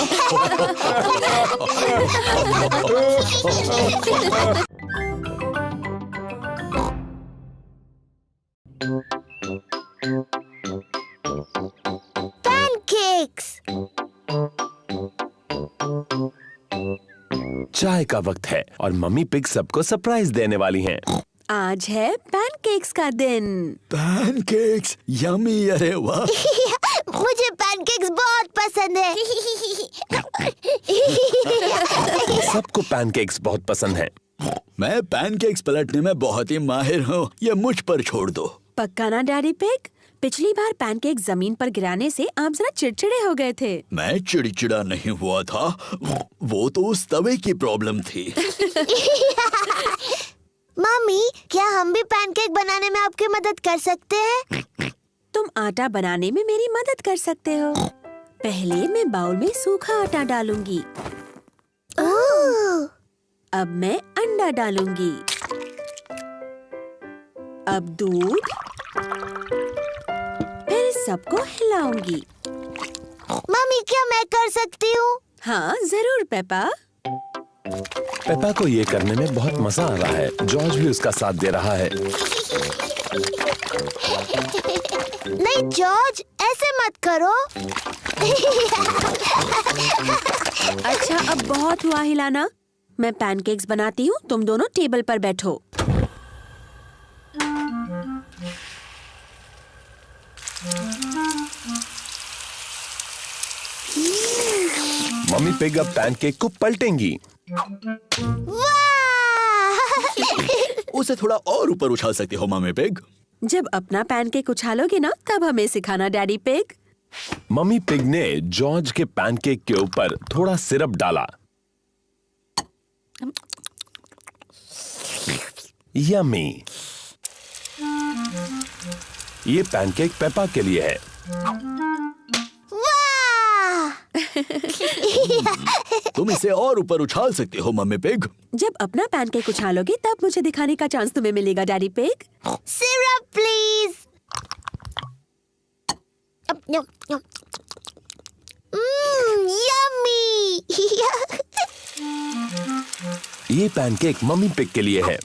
Speaker 3: पैनकेक्स।
Speaker 1: चाय का वक्त है और मम्मी पिग सबको सरप्राइज देने वाली हैं।
Speaker 4: आज है पैनकेक्स का दिन।
Speaker 2: Pancakes, yummy. अरे वाह।
Speaker 3: मुझे पैनकेक्स बहुत पसंद है।
Speaker 1: सबको पैनकेक्स बहुत पसंद हैं।
Speaker 2: मैं पैनकेक्स पलटने में बहुत ही माहिर हूँ, ये मुझ पर छोड़ दो।
Speaker 4: पक्का ना डैडी पिग? पिछली बार पैनकेक जमीन पर गिराने से आप जरा चिड़चिड़े हो गए थे।
Speaker 2: मैं चिड़चिड़ा नहीं हुआ था, वो तो उस तवे की प्रॉब्लम थी।
Speaker 3: मम्मी, क्या हम भी पैनकेक बनाने में आपकी मदद कर सकते हैं?
Speaker 4: तुम आटा बनाने में मेरी मदद कर सकते हो। पहले मैं बाउल में सूखा आटा डालूंगी।
Speaker 3: ओह!
Speaker 4: अब मैं अंडा डालूंगी। अब दूध, फिर सबको हिलाऊंगी।
Speaker 3: मम्मी, क्या मैं कर सकती हूँ?
Speaker 4: हाँ जरूर पेपा।
Speaker 1: पेपा को ये करने में बहुत मजा आ रहा है। जॉर्ज भी उसका साथ दे रहा है।
Speaker 3: नहीं जॉर्ज, ऐसे मत करो।
Speaker 4: अच्छा, अब बहुत हुआ हिलाना। मैं पैनकेक्स बनाती हूँ, तुम दोनों टेबल पर बैठो।
Speaker 1: मम्मी पिग अब पैनकेक को पलटेंगी।
Speaker 2: उसे थोड़ा और ऊपर उछाल सकते हो मम्मी पिग।
Speaker 4: जब अपना पैनकेक उछालोगे ना, तब हमें सिखाना डैडी पिग।
Speaker 1: मम्मी पिग ने जॉर्ज के पैनकेक के ऊपर थोड़ा सिरप डाला। यम्मी। ये पैनकेक पेपा के लिए है।
Speaker 2: तुम इसे और ऊपर उछाल सकते हो मम्मी पिग।
Speaker 4: जब अपना पैनकेक उछालोगे तब मुझे दिखाने का चांस तुम्हें मिलेगा daddy pig.
Speaker 3: Syrup please. Yummy.
Speaker 1: ये पैनकेक मम्मी पिग के लिए है।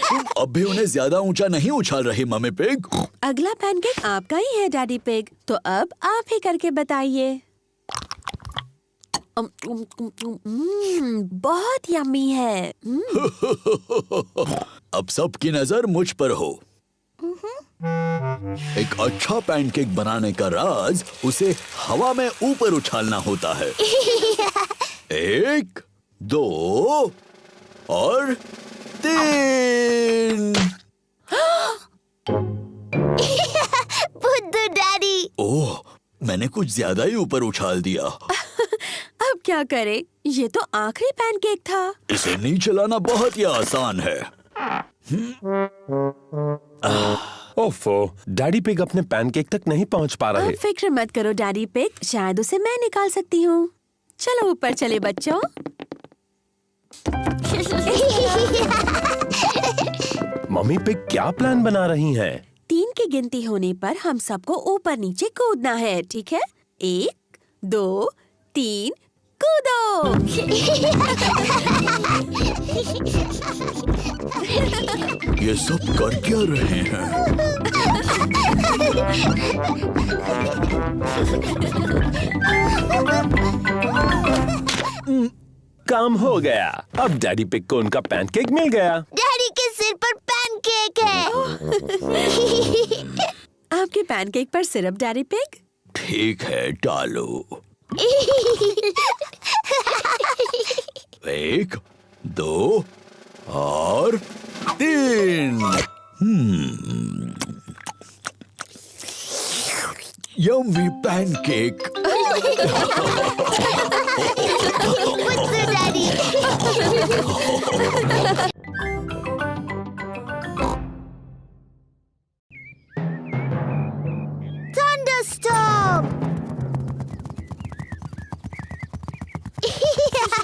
Speaker 2: तुम अब भी उन्हें ज्यादा ऊंचा नहीं उछाल रही मम्मी पिग।
Speaker 4: अगला पैनकेक आपका ही है डैडी पिग, तो अब आप ही करके बताइए। बहुत यम्मी है।
Speaker 2: अब सबकी नजर मुझ पर हो। एक अच्छा पैनकेक बनाने का राज उसे हवा में ऊपर उछालना होता है। 1, 2 और 3।
Speaker 3: बुद्धू डैडी।
Speaker 2: ओह, मैंने कुछ ज्यादा ही ऊपर उछाल दिया।
Speaker 4: अब क्या करें? ये तो आखिरी पैनकेक था।
Speaker 2: इसे नीचे लाना बहुत ही आसान है।
Speaker 1: ओफो, डैडी पिग अपने पैनकेक तक नहीं पहुंच पा रहे।
Speaker 4: फिक्र मत करो डैडी पिग, शायद उसे मैं निकाल सकती हूँ। चलो ऊपर चले बच्चों।
Speaker 1: मम्मी पिग क्या प्लान बना रही हैं?
Speaker 4: 3 की गिनती होने पर हम सबको ऊपर नीचे कूदना है, ठीक है? 1, 2, 3, कूदो।
Speaker 2: ये सब कर क्या रहे हैं?
Speaker 1: काम हो गया। अब डैडी पिग को उनका पैनकेक मिल गया।
Speaker 3: डैडी के सिर पर पैनकेक है।
Speaker 4: आपके पैनकेक पर सिरप, डैडी पिग?
Speaker 2: ठीक है, डालो। 1, 2 और 3। Yummy pancake.
Speaker 3: मुझसे डैडी। थंडरस्टॉर्म।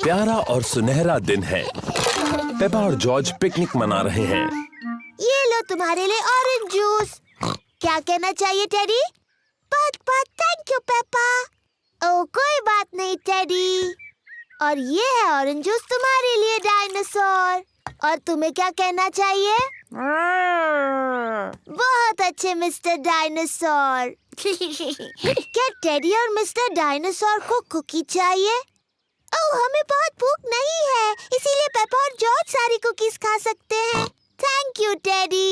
Speaker 1: प्यारा और सुनहरा दिन है। पेपा और जॉर्ज पिकनिक मना रहे हैं।
Speaker 3: ये लो तुम्हारे लिए ऑरेंज जूस। क्या कहना चाहिए टेडी? बहुत बहुत थैंक यू पेपा। ओह कोई बात नहीं टेडी। और ये है ऑरेंज जूस तुम्हारे लिए डायनासोर। और तुम्हें क्या कहना चाहिए? बहुत अच्छे मिस्टर डायनासोर। क्या टेडी और मिस्टर डायनासोर को कुकी चाहिए? ओह हमें बहुत भूख नहीं है, इसीलिए पेपा और जॉर्ज सारी कुकीज खा सकते हैं। Thank you teddy.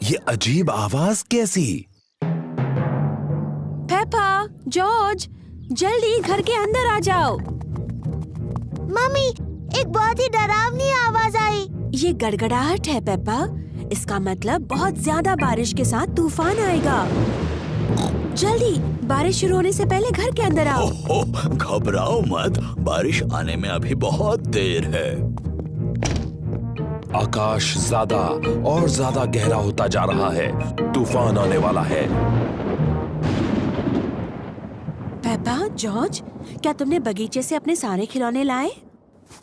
Speaker 1: ये अजीब आवाज कैसी?
Speaker 4: पेपा, जॉर्ज, जल्दी घर के अंदर आ जाओ।
Speaker 3: मम्मी, एक बहुत ही डरावनी आवाज आई।
Speaker 4: ये गड़गड़ाहट है पेपा। इसका मतलब बहुत ज्यादा बारिश के साथ तूफान आएगा। जल्दी, बारिश शुरू होने से पहले घर के अंदर आओ।
Speaker 2: घबराओ मत, बारिश आने में अभी बहुत देर है।
Speaker 1: आकाश ज्यादा और ज्यादा गहरा होता जा रहा है। तूफान आने वाला है।
Speaker 4: पेपा, जॉर्ज, क्या तुमने बगीचे से अपने सारे खिलौने लाए?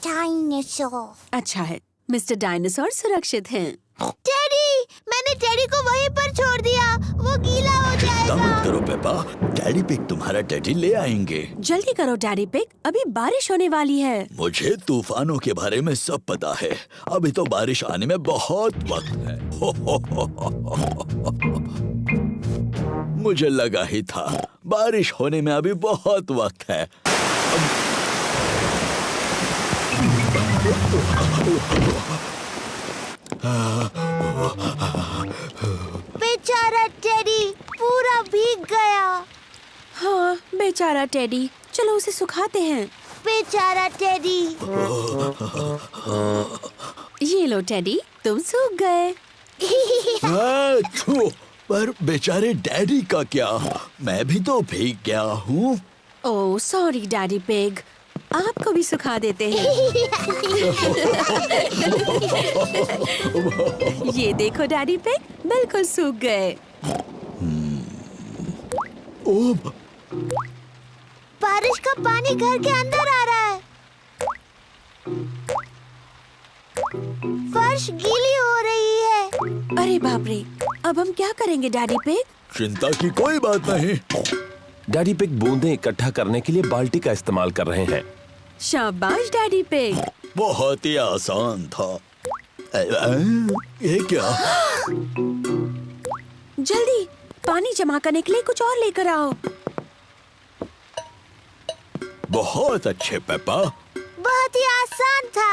Speaker 3: डायनासोर।
Speaker 4: अच्छा है, मिस्टर डायनासोर सुरक्षित हैं।
Speaker 3: टेडी, मैंने टेडी को वहीं पर छोड़ दिया। वो गीला हो
Speaker 2: चिंता
Speaker 3: जाएगा।
Speaker 2: मत करो पेपा, डैडी पिग तुम्हारा टेडी ले आएंगे।
Speaker 4: जल्दी करो डैडी पिग, अभी बारिश होने वाली है।
Speaker 2: मुझे तूफानों के बारे में सब पता है। अभी तो बारिश आने में बहुत वक्त है। मुझे लगा ही था, बारिश होने में अभी बहुत वक्त है।
Speaker 3: बेचारा टेडी पूरा भीग गया।
Speaker 4: हाँ, बेचारा टेडी, चलो उसे सुखाते हैं।
Speaker 3: बेचारा टेडी।
Speaker 4: ये लो टेडी, तुम सूख गए।
Speaker 2: पर बेचारे डैडी का क्या? मैं भी तो भीग गया हूँ।
Speaker 4: ओह सॉरी डैडी पिग, आपको भी सुखा देते हैं। ये देखो डैडी पिग, बिल्कुल सूख गए।
Speaker 3: बारिश का पानी घर के अंदर आ रहा है। फर्श गीली हो रही है।
Speaker 4: अरे बाप रे, अब हम क्या करेंगे डैडी पिग?
Speaker 2: चिंता की कोई बात नहीं।
Speaker 1: डैडी पिग बूंदें इकट्ठा करने के लिए बाल्टी का इस्तेमाल कर रहे हैं।
Speaker 4: शाबाश डैडी पिग।
Speaker 2: बहुत ही आसान था। ये क्या?
Speaker 4: जल्दी, पानी जमा करने के लिए कुछ और लेकर आओ।
Speaker 2: बहुत अच्छे पेपा।
Speaker 3: बहुत ही आसान था।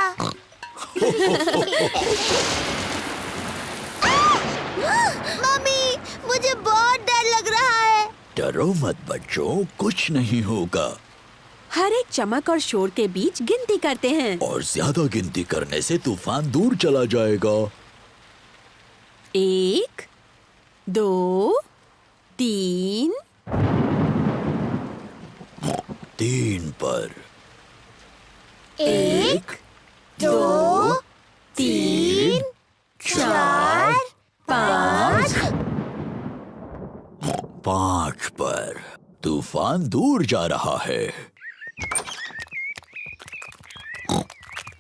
Speaker 3: मम्मी, मुझे बहुत डर लग रहा है।
Speaker 2: डरो मत बच्चों, कुछ नहीं होगा।
Speaker 4: हर एक चमक और शोर के बीच गिनती करते हैं।
Speaker 2: और ज्यादा गिनती करने से तूफान दूर चला जाएगा।
Speaker 4: 1, 2, 3।
Speaker 2: 3 पर।
Speaker 3: 1, 2, 3, 4, 5।
Speaker 2: 5 पर। तूफान दूर जा रहा है।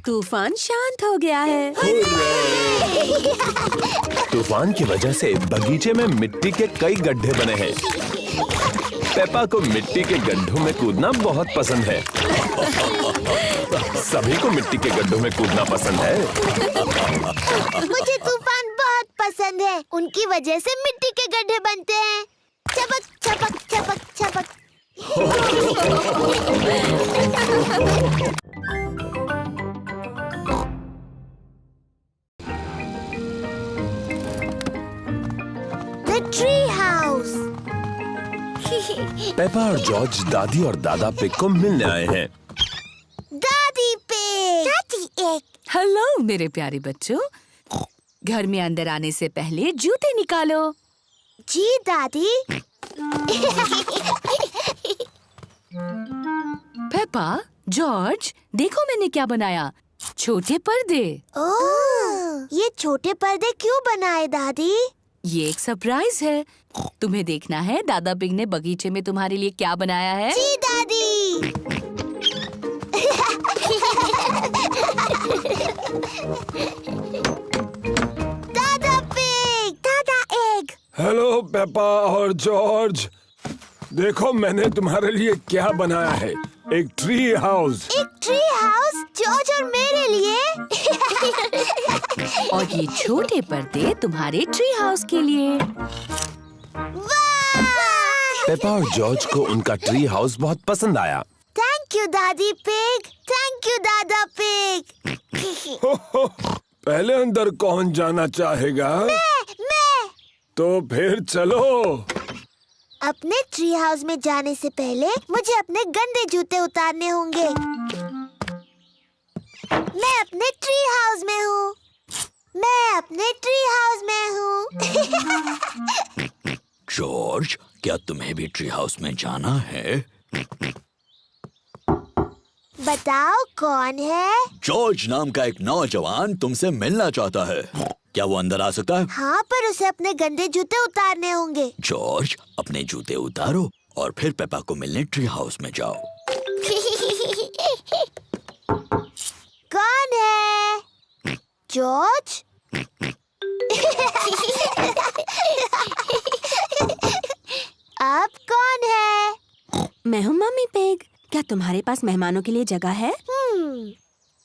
Speaker 4: तूफान शांत हो गया है।
Speaker 1: तूफान की वजह से बगीचे में मिट्टी के कई गड्ढे बने हैं। पेपा को मिट्टी के गड्ढों में कूदना बहुत पसंद है। सभी को मिट्टी के गड्ढों में कूदना पसंद है।
Speaker 3: मुझे तूफान बहुत पसंद है। हैं। उनकी वजह से मिट्टी के गड्ढे बनते हैं। चपक चपक चपक चपक। The tree house.
Speaker 1: पेपा और जॉर्ज दादी और दादा पिग को मिलने आए हैं।
Speaker 3: दादी पिग। दादी एक।
Speaker 11: हेलो मेरे प्यारे बच्चों, घर में अंदर आने से पहले जूते निकालो।
Speaker 3: जी दादी।
Speaker 11: पेपा, जॉर्ज, देखो मैंने क्या बनाया, छोटे पर्दे।
Speaker 3: ओह, ये छोटे पर्दे क्यों बनाए दादी?
Speaker 11: ये एक सरप्राइज है, तुम्हें देखना है दादा पिग ने बगीचे में तुम्हारे लिए क्या बनाया है।
Speaker 3: जी दादी। दादा पिग, दादा एग।
Speaker 5: हेलो पेपा और जॉर्ज, देखो मैंने तुम्हारे लिए क्या बनाया है, एक ट्री हाउस।
Speaker 3: एक ट्री हाउस जॉर्ज और मेरे लिए।
Speaker 11: और ये छोटे पर्दे तुम्हारे ट्री हाउस के लिए।
Speaker 1: पेपा और जॉर्ज को उनका ट्री हाउस बहुत पसंद आया।
Speaker 3: थैंक यू दादी पिग, थैंक यू दादा पिग।
Speaker 5: पहले अंदर कौन जाना चाहेगा?
Speaker 3: मैं।
Speaker 5: तो फिर चलो।
Speaker 3: अपने ट्री हाउस में जाने से पहले मुझे अपने गंदे जूते उतारने होंगे। मैं अपने ट्री हाउस में हूँ। मैं अपने ट्री हाउस में हूँ।
Speaker 2: जॉर्ज, क्या तुम्हें भी ट्री हाउस में जाना है?
Speaker 3: बताओ कौन है?
Speaker 2: जॉर्ज नाम का एक नौजवान तुमसे मिलना चाहता है। क्या वो अंदर आ सकता है?
Speaker 3: हाँ, पर उसे अपने गंदे जूते उतारने होंगे।
Speaker 2: जॉर्ज, अपने जूते उतारो और फिर पेपा को मिलने ट्री हाउस में जाओ।
Speaker 3: कौन है? जॉर्ज? अब कौन है?
Speaker 4: मैं हूँ मम्मी पिग। क्या तुम्हारे पास मेहमानों के लिए जगह है?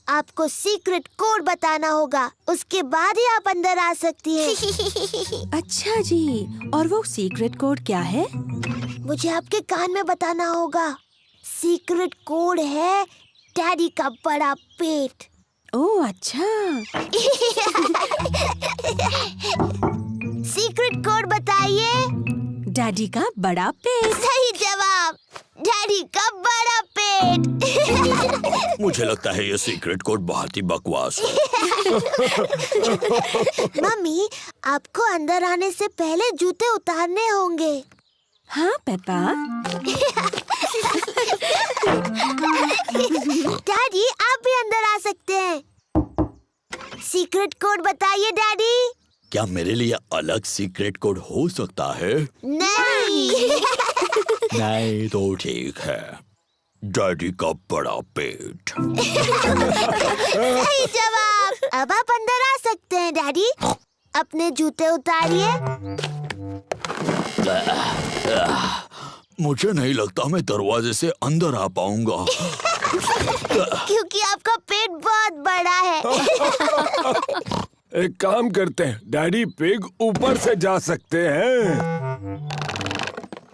Speaker 3: आपको सीक्रेट कोड बताना होगा, उसके बाद ही आप अंदर आ सकती हैं।
Speaker 4: अच्छा जी, और वो सीक्रेट कोड क्या है?
Speaker 3: मुझे आपके कान में बताना होगा। सीक्रेट कोड है डैडी का बड़ा पेट।
Speaker 4: ओह अच्छा।
Speaker 3: सीक्रेट कोड बताइए।
Speaker 4: डैडी का बड़ा पेट।
Speaker 3: सही जवाब, डैडी का बड़ा पेट।
Speaker 2: मुझे लगता है ये सीक्रेट कोड बहुत ही बकवास है।
Speaker 3: मम्मी, आपको अंदर आने से पहले जूते उतारने होंगे।
Speaker 4: हाँ पेपा।
Speaker 3: डैडी, आप भी अंदर आ सकते हैं। सीक्रेट कोड बताइए डैडी।
Speaker 2: क्या मेरे लिए अलग सीक्रेट कोड हो सकता है?
Speaker 3: नहीं।
Speaker 2: नहीं तो ठीक है, डैडी का बड़ा पेट।
Speaker 3: सही जवाब। अब आप अंदर आ सकते हैं डैडी। अपने जूते उतारिए।
Speaker 2: मुझे नहीं लगता मैं दरवाजे से अंदर आ पाऊंगा।
Speaker 3: क्योंकि आपका पेट बहुत बड़ा है।
Speaker 5: एक काम करते हैं, डैडी पिग ऊपर से जा सकते हैं।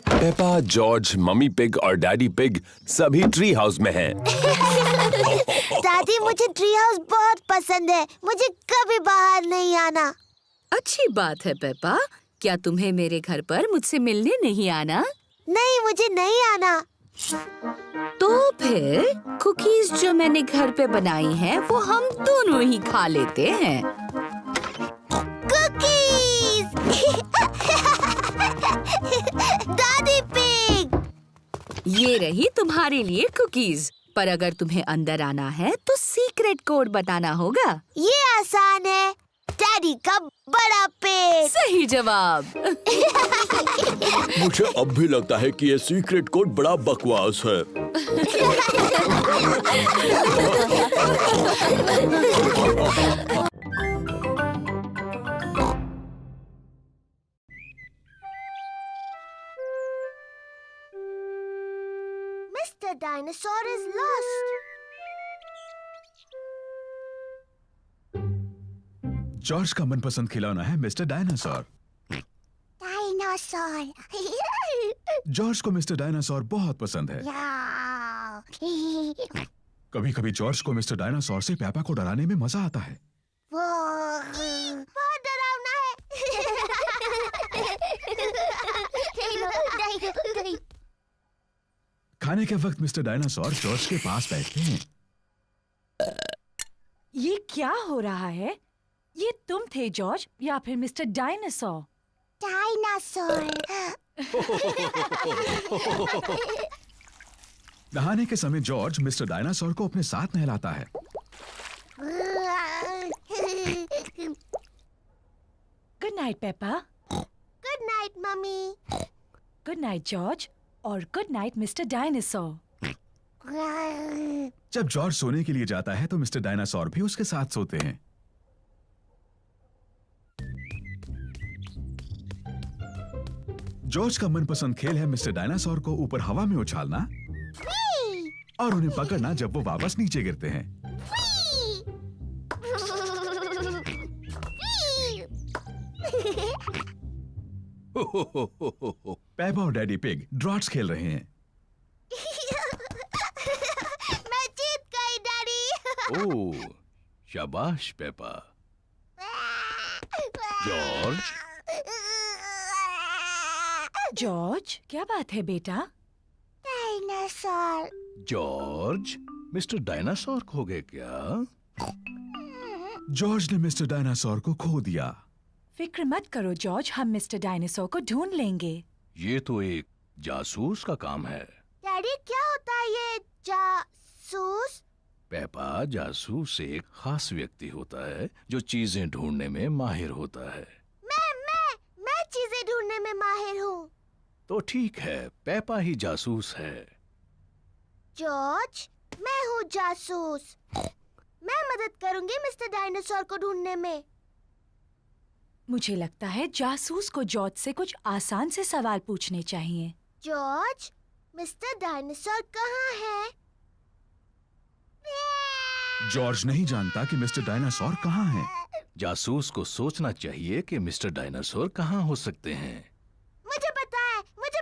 Speaker 1: पेपा, जॉर्ज, मम्मी पिग और डैडी पिग सभी ट्री हाउस में हैं।
Speaker 3: दादी, मुझे ट्री हाउस बहुत पसंद है। मुझे कभी बाहर नहीं आना।
Speaker 11: अच्छी बात है पेपा, क्या तुम्हें मेरे घर पर मुझसे मिलने नहीं आना?
Speaker 3: नहीं, मुझे नहीं आना।
Speaker 11: तो फिर कुकीज जो मैंने घर पे बनाई हैं, वो हम दोनों ही खा लेते हैं।
Speaker 3: कुकीज। दादी पिग।
Speaker 11: ये रही तुम्हारे लिए कुकीज, पर अगर तुम्हें अंदर आना है तो सीक्रेट कोड बताना होगा।
Speaker 3: ये आसान है, डैडी का बड़ा पेट।
Speaker 11: सही जवाब।
Speaker 2: मुझे अब भी लगता है कि ये सीक्रेट कोड बड़ा बकवास है।
Speaker 3: Mr. Dinosaur is lost.
Speaker 6: George का मनपसंद खिलौना है मिस्टर डायनासोर।
Speaker 3: डायनासोर।
Speaker 6: जॉर्ज को मिस्टर डायनासोर बहुत पसंद है। कभी कभी जॉर्ज को मिस्टर डायनासोर से पेपा को डराने में मजा आता है।
Speaker 3: वो बहुत डरावना है।
Speaker 6: खाने के वक्त मिस्टर डायनासोर जॉर्ज के पास बैठते हैं।
Speaker 8: ये क्या हो रहा है? ये तुम थे जॉर्ज या फिर मिस्टर डायनासोर?
Speaker 3: डायनासोर।
Speaker 6: नहाने के समय जॉर्ज मिस्टर डायनासोर को अपने साथ नहलाता है।
Speaker 8: Good night Peppa.
Speaker 3: Good night mummy.
Speaker 8: Good night George और गुड नाइट मिस्टर डायनासोर।
Speaker 6: जब जॉर्ज सोने के लिए जाता है तो मिस्टर डायनासोर भी उसके साथ सोते हैं। जॉर्ज का मनपसंद खेल है मिस्टर डायनासोर को ऊपर हवा में उछालना और उन्हें पकड़ना जब वो वापस नीचे गिरते हैं। पेपा और डैडी पिग ड्रॉट्स खेल रहे हैं।
Speaker 3: मैं जीत गई डैडी।
Speaker 7: ओह, शाबाश पेपा। जॉर्ज।
Speaker 8: जॉर्ज, क्या बात है बेटा?
Speaker 3: डायनासोर।
Speaker 7: जॉर्ज, मिस्टर डायनासोर खो गए क्या?
Speaker 6: जॉर्ज ने मिस्टर डायनासोर को खो दिया।
Speaker 8: फिक्र मत करो जॉर्ज, हम मिस्टर डायनासोर को ढूंढ लेंगे।
Speaker 7: ये तो एक जासूस का काम है।
Speaker 3: डैडी क्या होता है ये जासूस?
Speaker 7: पेपा, जासूस एक खास व्यक्ति होता है जो चीजें ढूंढने में माहिर होता है।
Speaker 3: मैं चीजें ढूंढने में माहिर हूँ।
Speaker 7: तो ठीक है, पेपा ही जासूस है।
Speaker 3: जॉर्ज, मैं हूँ जासूस। मैं मदद करूंगी मिस्टर डायनासोर को ढूंढने में।
Speaker 8: मुझे लगता है जासूस को जॉर्ज से कुछ आसान से सवाल पूछने चाहिए।
Speaker 3: जॉर्ज, मिस्टर डायनासोर कहाँ है?
Speaker 6: जॉर्ज नहीं जानता कि मिस्टर डायनासोर कहाँ है।
Speaker 7: जासूस को सोचना चाहिए कि मिस्टर डायनासोर कहाँ हो सकते हैं।
Speaker 3: मुझे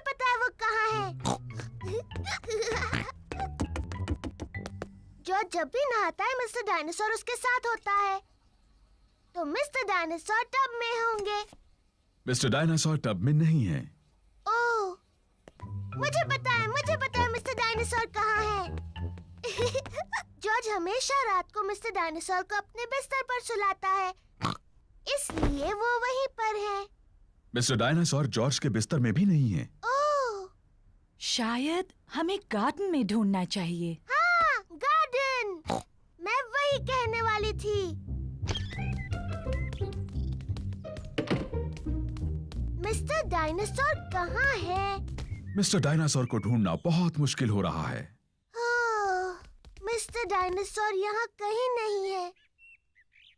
Speaker 3: पता है वो कहाँ है। जॉर्ज जब भी नहाता है मिस्टर डायनासोर उसके साथ होता है। तो मिस्टर डायनासोर टब में होंगे।
Speaker 6: मिस्टर डायनासोर टब में नहीं है।
Speaker 3: ओह, मुझे पता है मिस्टर डायनासोर कहाँ है। जॉर्ज हमेशा रात को मिस्टर डायनासोर को अपने बिस्तर पर सुलाता है, इसलिए वो वहीं पर है।
Speaker 6: मिस्टर डायनासोर जॉर्ज के बिस्तर में भी नहीं है।
Speaker 3: ओह,
Speaker 8: शायद हमें गार्डन में ढूंढना चाहिए।
Speaker 3: हाँ, गार्डन। मैं वही कहने वाली थी। मिस्टर डायनासोर कहाँ है?
Speaker 6: मिस्टर डायनासोर को ढूंढना बहुत मुश्किल हो रहा है।
Speaker 3: मिस्टर डायनासोर यहाँ कहीं नहीं है।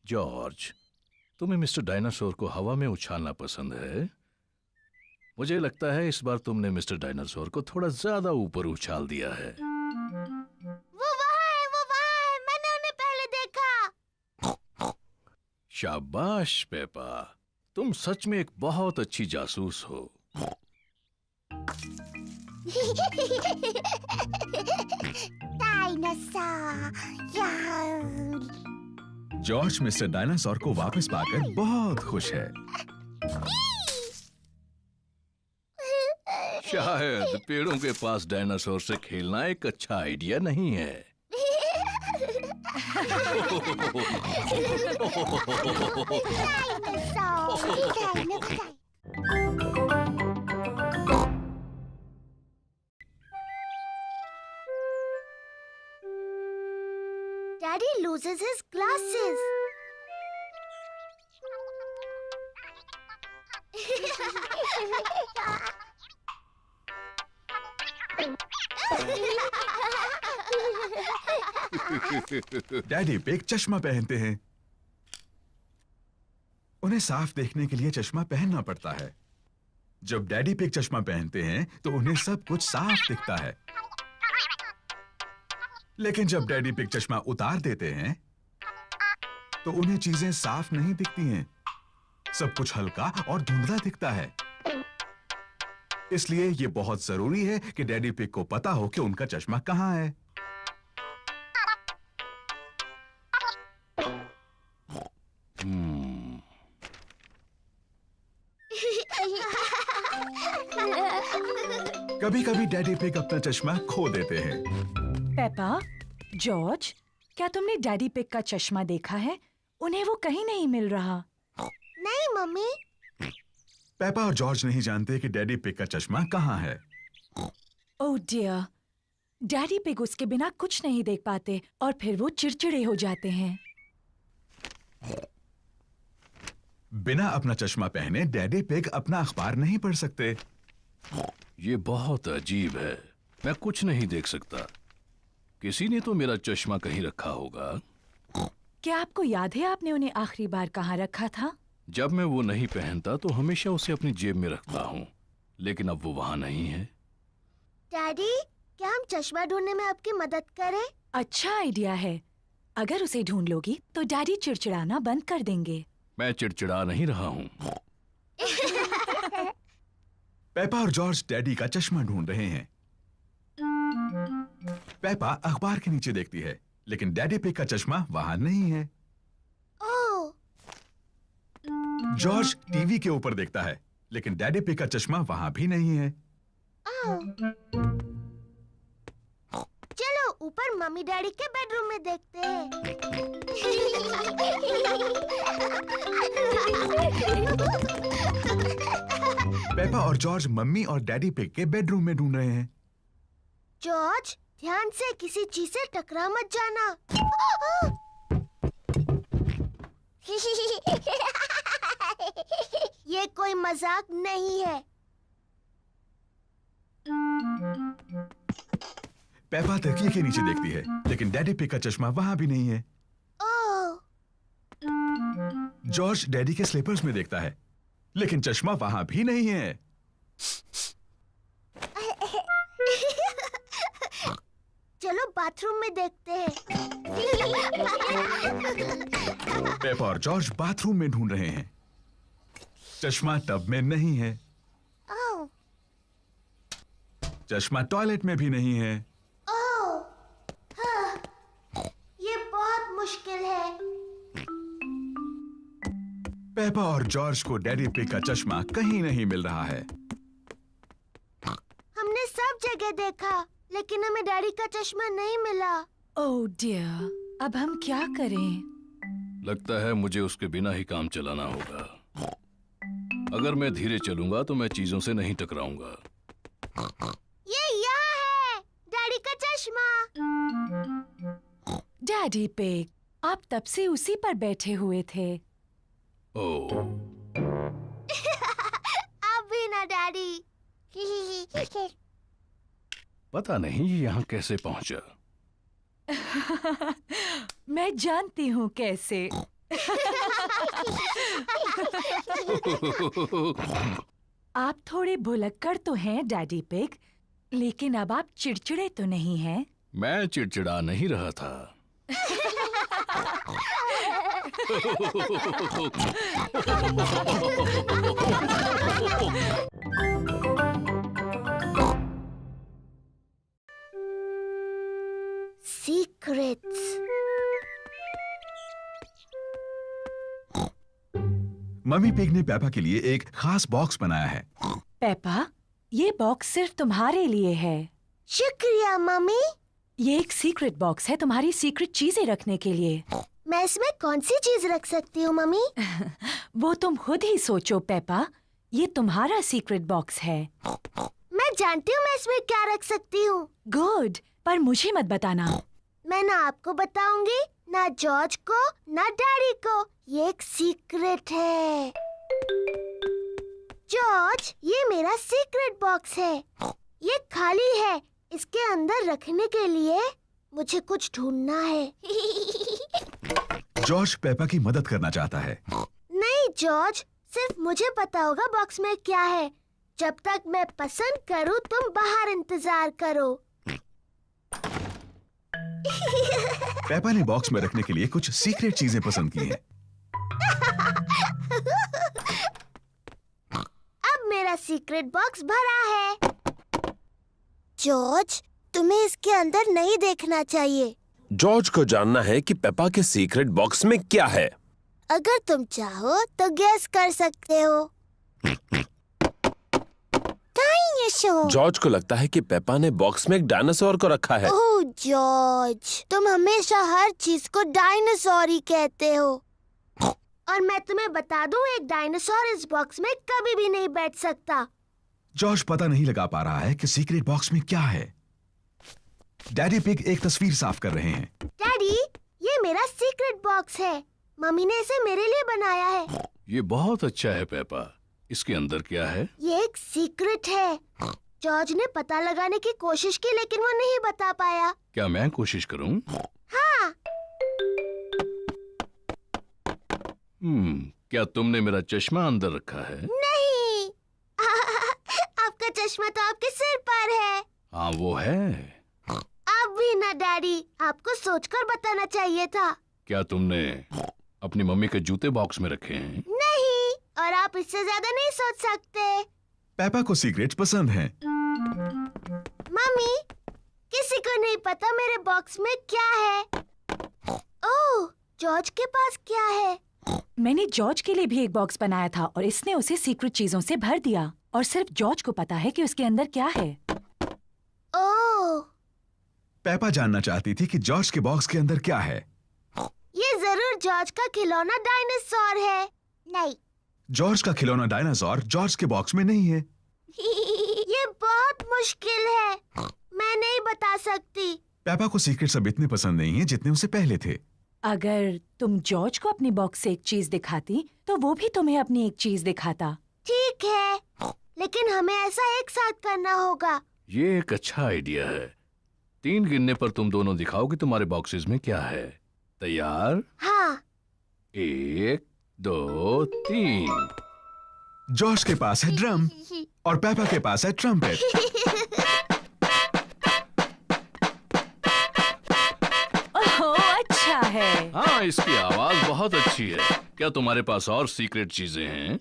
Speaker 7: जॉर्ज, तुम्हें मिस्टर डायनासोर को हवा में उछालना पसंद है। मुझे लगता है इस बार तुमने मिस्टर डायनासोर को थोड़ा ज्यादा ऊपर उछाल दिया है।
Speaker 3: वो वहाँ है, मैंने उन्हें पहले देखा।
Speaker 7: शाबाश पेपा, तुम सच में एक बहुत अच्छी जासूस हो।
Speaker 6: जॉर्ज मिस्टर डायनासोर को वापस पाकर बहुत खुश है।
Speaker 7: शायद पेड़ों के पास डायनासोर से खेलना एक अच्छा आइडिया नहीं है।
Speaker 3: Daddy loses his glasses.
Speaker 6: Daddy pig चश्मा पहनते हैं। उन्हें साफ देखने के लिए चश्मा पहनना पड़ता है। जब डैडी पिग चश्मा पहनते हैं तो उन्हें सब कुछ साफ दिखता है। लेकिन जब डैडी पिग चश्मा उतार देते हैं तो उन्हें चीजें साफ नहीं दिखती हैं। सब कुछ हल्का और धुंधला दिखता है। इसलिए ये बहुत जरूरी है कि डैडी पिग को पता हो कि उनका चश्मा कहाँ है। कभी-कभी डैडी पिग अपना चश्मा खो देते हैं।
Speaker 8: पेपा, जॉर्ज, क्या तुमने डैडी पिग का चश्मा देखा है? उन्हें वो कहीं नहीं मिल रहा।
Speaker 3: नहीं मम्मी।
Speaker 6: पेपा और जॉर्ज नहीं जानते कि डैडी पिग का चश्मा कहाँ है।
Speaker 8: ओह डियर, डैडी पिग उसके बिना कुछ नहीं देख पाते और फिर वो चिड़चिड़े हो जाते हैं।
Speaker 6: बिना अपना चश्मा पहने डैडी पिग अपना अखबार नहीं पढ़ सकते।
Speaker 7: ये बहुत अजीब है, मैं कुछ नहीं देख सकता। किसी ने तो मेरा चश्मा कहीं रखा होगा।
Speaker 8: क्या आपको याद है आपने उन्हें आखिरी बार कहाँ रखा था?
Speaker 7: जब मैं वो नहीं पहनता तो हमेशा उसे अपनी जेब में रखता हूँ, लेकिन अब वो वहाँ नहीं है।
Speaker 3: डैडी, क्या हम चश्मा ढूंढने में आपकी मदद करें?
Speaker 8: अच्छा आइडिया है। अगर उसे ढूंढ लोगी तो डैडी चिड़चिड़ाना बंद कर देंगे।
Speaker 7: मैं चिड़चिड़ा नहीं रहा हूँ।
Speaker 6: पेपा और जॉर्ज डैडी का चश्मा ढूंढ रहे हैं। पेपा अखबार के नीचे देखती है, लेकिन डैडी पिग का चश्मा वहां नहीं है।
Speaker 3: ओह!
Speaker 6: जॉर्ज टीवी के ऊपर देखता है, लेकिन डैडी पिग का चश्मा वहां भी नहीं है।
Speaker 3: चलो ऊपर मम्मी डैडी के बेडरूम में देखते हैं।
Speaker 6: पेपा और जॉर्ज मम्मी और डैडी पिग के बेडरूम में ढूंढ रहे हैं।
Speaker 3: जॉर्ज, ध्यान से किसी चीज से टकरा मत जाना। ये कोई मजाक नहीं है।
Speaker 6: पेपा तकिए के नीचे देखती है, लेकिन डैडी पिग का चश्मा वहां भी नहीं है।
Speaker 3: ओह!
Speaker 6: जॉर्ज डैडी के स्लीपर्स में देखता है, लेकिन चश्मा वहां भी नहीं है।
Speaker 3: चलो बाथरूम में देखते हैं।
Speaker 6: पेपा और जॉर्ज बाथरूम में ढूंढ रहे हैं। चश्मा टब में नहीं है।
Speaker 3: ओह!
Speaker 6: चश्मा टॉयलेट में भी नहीं है।
Speaker 3: ओह! हाँ, ये बहुत मुश्किल है।
Speaker 6: पेपा और जॉर्ज को डैडी पिग का चश्मा कहीं नहीं मिल रहा है।
Speaker 3: हमने सब जगह देखा, लेकिन हमें डैडी का चश्मा नहीं मिला।
Speaker 8: ओह डियर, अब हम क्या करें?
Speaker 7: लगता है मुझे उसके बिना ही काम चलाना होगा। अगर मैं धीरे चलूंगा तो मैं चीजों से नहीं टकराऊंगा।
Speaker 3: ये यहाँ है, डैडी का चश्मा।
Speaker 8: डैडी पिग, आप तब से उसी पर बैठे हुए थे।
Speaker 7: ओह,
Speaker 3: आप भी ना डैडी।
Speaker 7: पता नहीं ये यहाँ कैसे पहुंचा।
Speaker 8: मैं जानती हूँ कैसे। आप थोड़े भुलक्कड़ तो हैं डैडी पिग, लेकिन अब आप चिड़चिड़े तो नहीं हैं?
Speaker 7: मैं चिड़चिड़ा नहीं रहा था।
Speaker 3: सीक्रेट्स।
Speaker 6: मम्मी पिग ने पेपा के लिए एक खास बॉक्स बनाया है।
Speaker 8: पेपा, ये बॉक्स सिर्फ तुम्हारे लिए है।
Speaker 3: शुक्रिया मम्मी।
Speaker 8: ये एक सीक्रेट बॉक्स है तुम्हारी सीक्रेट चीजें रखने के लिए।
Speaker 3: मैं इसमें कौन सी चीज रख सकती हूँ मम्मी?
Speaker 8: वो तुम खुद ही सोचो पेपा। ये तुम्हारा सीक्रेट बॉक्स है।
Speaker 3: मैं जानती हूँ मैं इसमें क्या रख सकती हूँ।
Speaker 8: गुड, पर मुझे मत बताना।
Speaker 3: मैं ना आपको बताऊंगी, ना जॉर्ज को, ना डैडी को। ये एक सीक्रेट है। जॉर्ज, ये मेरा सीक्रेट बॉक्स है। ये खाली है। इसके अंदर रखने के लिए मुझे कुछ ढूंढना है।
Speaker 6: जॉर्ज पेपा की मदद करना चाहता है।
Speaker 3: नहीं जॉर्ज, सिर्फ मुझे पता होगा बॉक्स में क्या है। जब तक मैं पसंद करूं, तुम बाहर इंतजार करो।
Speaker 6: पेपा ने बॉक्स में रखने के लिए कुछ सीक्रेट चीजें पसंद की हैं।
Speaker 3: अब मेरा सीक्रेट बॉक्स भरा है। जॉर्ज, तुम्हें इसके अंदर नहीं देखना चाहिए।
Speaker 1: जॉर्ज को जानना है कि पेपा के सीक्रेट बॉक्स में क्या है।
Speaker 3: अगर तुम चाहो तो गैस कर सकते हो।
Speaker 1: जॉर्ज को लगता है कि पेपा ने बॉक्स में एक डायनासोर को रखा है।
Speaker 3: ओह जॉर्ज, तुम हमेशा हर चीज को डायनासोर ही कहते हो। और मैं तुम्हें बता दूं, एक डायनासोर इस बॉक्स में कभी भी नहीं बैठ सकता।
Speaker 6: जॉर्ज पता नहीं लगा पा रहा है कि सीक्रेट बॉक्स में क्या है। डैडी पिग एक तस्वीर साफ कर रहे हैं।
Speaker 3: डैडी, ये मेरा सीक्रेट बॉक्स है। मम्मी ने इसे मेरे लिए बनाया है।
Speaker 7: ये बहुत अच्छा है पेपा। इसके अंदर क्या है?
Speaker 3: ये एक सीक्रेट है। जॉर्ज ने पता लगाने की कोशिश की, लेकिन वो नहीं बता पाया।
Speaker 7: क्या मैं कोशिश करूं?
Speaker 3: हाँ।
Speaker 7: क्या तुमने मेरा चश्मा अंदर रखा है?
Speaker 3: नहीं। आपका चश्मा तो आपके सिर पर है।
Speaker 7: हाँ वो है।
Speaker 3: अब भी ना डैडी, आपको सोचकर बताना चाहिए था।
Speaker 7: क्या तुमने अपनी मम्मी के जूते बॉक्स में रखे हैं?
Speaker 3: नहीं, और आप इससे ज्यादा नहीं सोच सकते।
Speaker 6: पेपा को सीक्रेट्स पसंद हैं।
Speaker 3: मम्मी, किसी को नहीं पता मेरे बॉक्स में क्या है। ओह, जॉर्ज के पास क्या है?
Speaker 8: मैंने जॉर्ज के लिए भी एक बॉक्स बनाया था और इसने उसे सीक्रेट चीजों से भर दिया और सिर्फ जॉर्ज को पता है कि उसके अंदर क्या है।
Speaker 3: ओह,
Speaker 6: पेपा जानना चाहती थी कि जॉर्ज के बॉक्स के अंदर क्या है।
Speaker 3: ये जरूर जॉर्ज का खिलौना डायनासोर है। नहीं,
Speaker 6: जॉर्ज का खिलौना डायनासोर जॉर्ज के बॉक्स में नहीं है।
Speaker 3: ये बहुत मुश्किल है, मैं नहीं बता सकती।
Speaker 6: पेपा को सीक्रेट्स अब इतने पसंद नहीं है जितने उसे पहले थे।
Speaker 8: अगर तुम जॉर्ज को अपनी बॉक्स से एक चीज दिखाती तो वो भी तुम्हें अपनी एक चीज दिखाता।
Speaker 3: ठीक है, लेकिन हमें ऐसा एक साथ करना होगा।
Speaker 7: ये एक अच्छा आइडिया है। 3 गिनने पर तुम दोनों दिखाओ कि तुम्हारे बॉक्सेस में क्या है। तैयार?
Speaker 3: हाँ।
Speaker 7: 1, 2, 3।
Speaker 6: जॉर्ज के पास है ड्रम और पेपा के पास है ट्रम्पेट।
Speaker 8: ओह, अच्छा है।
Speaker 7: हाँ, इसकी आवाज बहुत अच्छी है। क्या तुम्हारे पास और सीक्रेट चीजें हैं?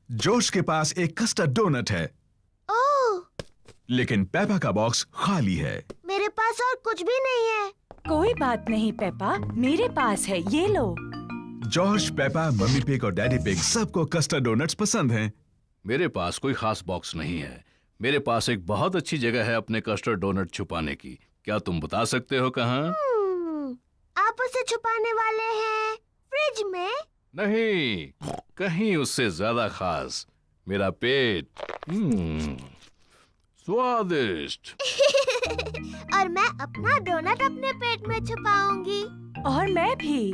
Speaker 6: जॉर्ज के पास एक कस्टर्ड डोनट है।
Speaker 3: ओह,
Speaker 6: लेकिन पेपा का बॉक्स खाली है।
Speaker 3: मेरे पास और कुछ भी नहीं है।
Speaker 8: कोई बात नहीं पेपा, मेरे पास है, ये लो।
Speaker 6: जॉर्ज, पेपा, मम्मी पिग और डैडी पिग सबको कस्टर्ड डोनट्स पसंद हैं।
Speaker 7: मेरे पास कोई खास बॉक्स नहीं है। मेरे पास एक बहुत अच्छी जगह है अपने कस्टर्ड डोनट छुपाने की। क्या तुम बता सकते हो कहाँ?
Speaker 3: आप उसे छुपाने वाले हैं फ्रिज में?
Speaker 7: नहीं, कहीं उससे ज्यादा खास। मेरा पेट। स्वादिष्ट।
Speaker 3: और मैं अपना डोनट अपने पेट में छुपाऊंगी।
Speaker 8: और मैं भी।